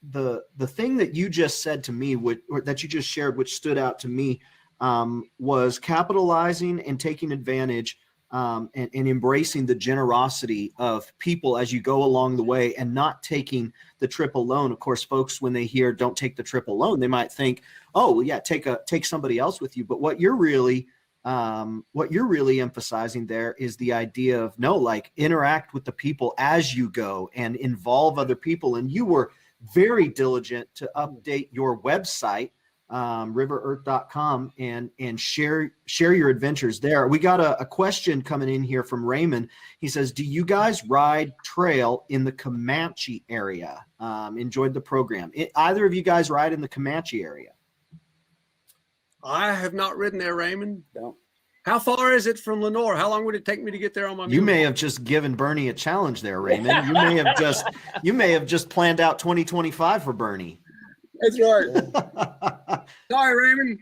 the thing that you just said to me, or that you just shared, which stood out to me, was capitalizing and taking advantage and embracing the generosity of people as you go along the way, and not taking the trip alone. Of course, folks, when they hear "don't take the trip alone," they might think, "Oh, well, yeah, take somebody else with you." But what you're really emphasizing there is the idea of no, like, interact with the people as you go and involve other people. And you were very diligent to update your website, riverearth.com, and share your adventures there. We got a question coming in here from Raymond. He says, do you guys ride trail in the Comanche area? Enjoyed the program. Either of you guys ride in the Comanche area? I have not ridden there, Raymond. No. How far is it from Lenore? How long would it take me to get there on my mule? You may have just given Bernie a challenge there, Raymond. You may have just planned out 2025 for Bernie. That's right. Sorry, Raymond.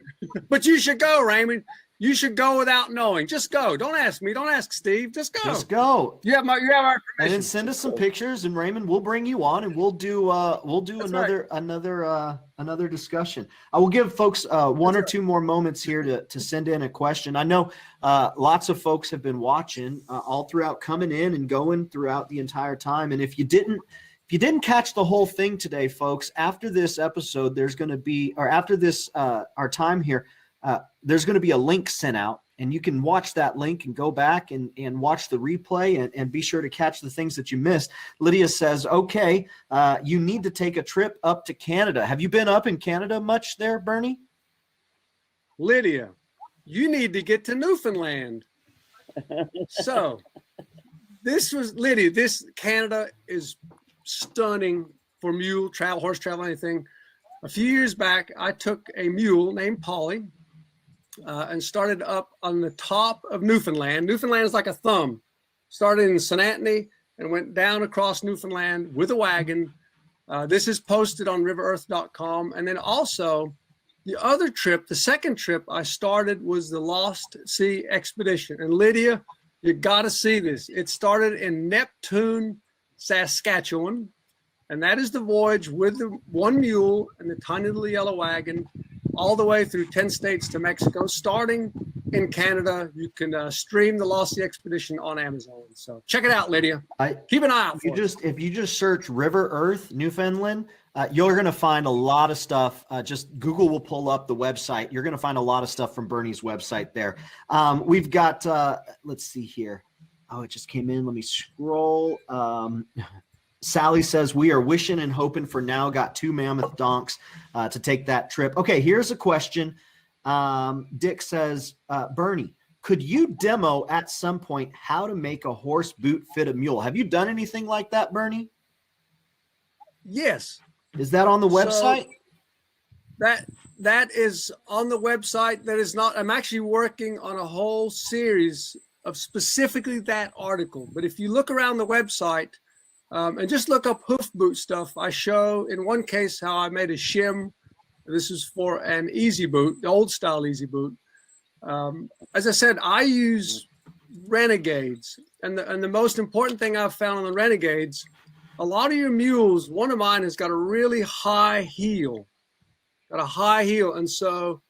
But you should go, Raymond. You should go without knowing. Just go. Don't ask me. Don't ask Steve. Just go. Just go. You have our permission. And then send us some pictures, and Raymond, we'll bring you on, and we'll do another discussion. I will give folks one or two more moments here to send in a question. I know lots of folks have been watching all throughout, coming in and going throughout the entire time. And if you didn't catch the whole thing today, folks, after this episode, there's going to be, or after this our time here, there's going to be a link sent out, and you can watch that link and go back and watch the replay and be sure to catch the things that you missed. Lydia says, okay, you need to take a trip up to Canada. Have you been up in Canada much there, Bernie? Lydia, you need to get to Newfoundland. So Lydia, this Canada is stunning for mule travel, horse travel, anything. A few years back, I took a mule named Polly and started up on the top of Newfoundland. Newfoundland is like a thumb. Started in St. Anthony and went down across Newfoundland with a wagon. This is posted on riverearth.com. And then also the other trip, the second trip I started was the Lost Sea Expedition. And Lydia, you got to see this. It started in Neptune, Saskatchewan. And that is the voyage with the one mule and the tiny little yellow wagon all the way through 10 states to Mexico. Starting in Canada, you can stream the Lost Sea Expedition on Amazon. So check it out, Lydia. Keep an eye out for it. If you just search River Earth Newfoundland, you're going to find a lot of stuff. Just Google will pull up the website. You're going to find a lot of stuff from Bernie's website there. We've got, let's see here. Oh, it just came in. Let me scroll. Sally says, we are wishing and hoping for now. Got 2 mammoth donks to take that trip. Okay, here's a question. Dick says, Bernie, could you demo at some point how to make a horse boot fit a mule? Have you done anything like that, Bernie? Yes. Is that on the website? So that is on the website. That is not. I'm actually working on a whole series of specifically that article. But if you look around the website, and just look up hoof boot stuff. I show in one case how I made a shim. This is for an easy boot, the old style easy boot. As I said, I use Renegades. And the most important thing I've found on the Renegades, a lot of your mules, one of mine has got a really high heel. And so,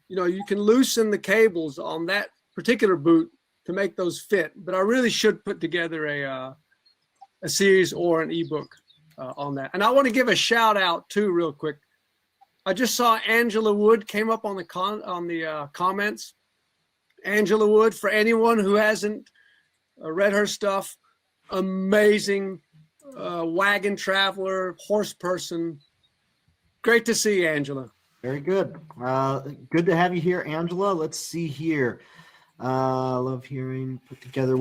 you can loosen the cables on that particular boot to make those fit. But I really should put together a series or an ebook on that. And I want to give a shout out too, real quick. I just saw Angela Wood came up on the comments. Angela Wood, for anyone who hasn't read her stuff, amazing wagon traveler, horse person. Great to see you, Angela. Very good. Good to have you here, Angela. Let's see here. Love hearing, put together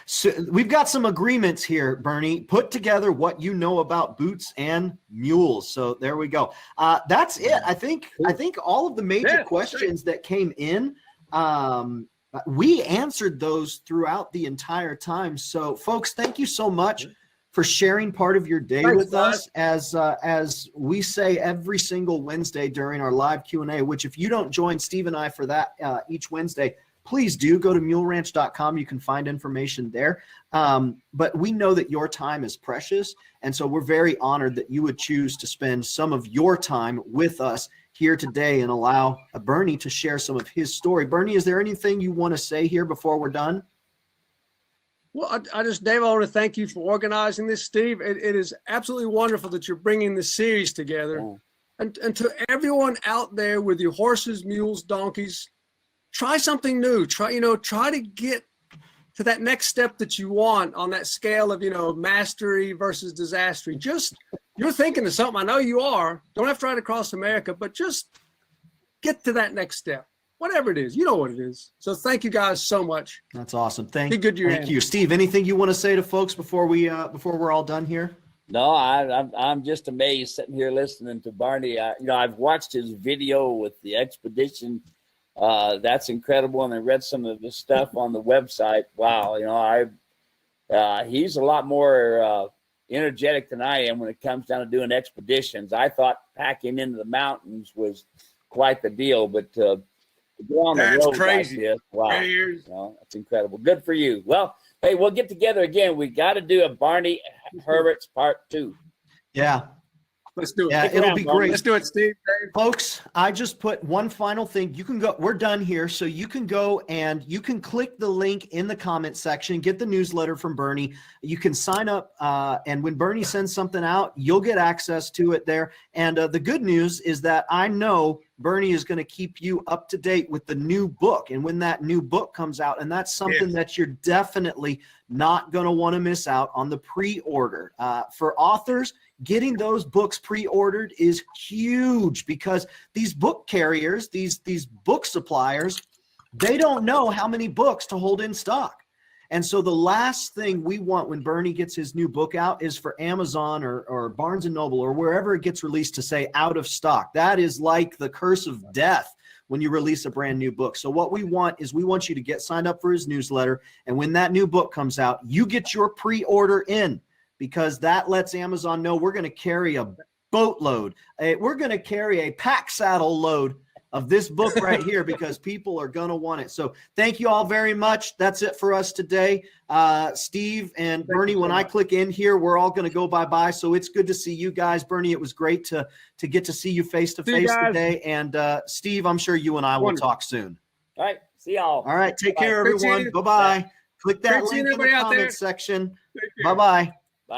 so we've got some agreements here, Bernie. Put together what you know about boots and mules. So there we go. That's it. I think all of the major questions that came in, we answered those throughout the entire time. So folks, thank you so much for sharing part of your day with us, as we say every single Wednesday during our live Q&A, which if you don't join Steve and I for that each Wednesday, please do go to muleranch.com. You can find information there. But we know that your time is precious. And so we're very honored that you would choose to spend some of your time with us here today and allow Bernie to share some of his story. Bernie, is there anything you want to say here before we're done? Well, Dave, I want to thank you for organizing this, Steve. It is absolutely wonderful that you're bringing this series together. Yeah. And to everyone out there with your horses, mules, donkeys, try something new. Try to get to that next step that you want on that scale of, mastery versus disastery. You're thinking of something. I know you are. Don't have to ride across America, but just get to that next step. Whatever it is, you know what it is. So thank you guys so much. That's awesome. Thank you, Steve. Anything you want to say to folks before we're all done here? No, I'm just amazed sitting here listening to Barney. I've watched his video with the expedition. That's incredible, and I read some of the stuff on the website. Wow, he's a lot more energetic than I am when it comes down to doing expeditions. I thought packing into the mountains was quite the deal, but to go on the road crazy. Like this, wow, that's incredible. Good for you. Well, hey, we'll get together again. We got to do a Bernie Harberts part 2. Yeah. Let's do it. Yeah, it'll be great. Let's do it, Steve. Folks, I just put one final thing. You can go, we're done here. So you can go and you can click the link in the comment section, get the newsletter from Bernie. You can sign up. And when Bernie sends something out, you'll get access to it there. And the good news is that I know Bernie is going to keep you up to date with the new book. And when that new book comes out, and that's something that you're definitely not going to want to miss out on the pre-order. For authors, getting those books pre-ordered is huge because these book carriers, these book suppliers, they don't know how many books to hold in stock. And so the last thing we want when Bernie gets his new book out is for Amazon or Barnes & Noble or wherever it gets released to say out of stock. That is like the curse of death when you release a brand new book. So what we want is we want you to get signed up for his newsletter. And when that new book comes out, you get your pre-order in because that lets Amazon know we're going to carry a boatload. We're going to carry a pack saddle load of this book right here because people are going to want it. So thank you all very much. That's it for us today. Steve and Bernie, when I click in here, we're all going to go bye-bye. So it's good to see you guys. Bernie, it was great to get to see you face-to-face today. And Steve, I'm sure you and I will talk soon. All right. See y'all. All right. Take care, everyone. Bye-bye. Click that link in the comment section. Bye-bye.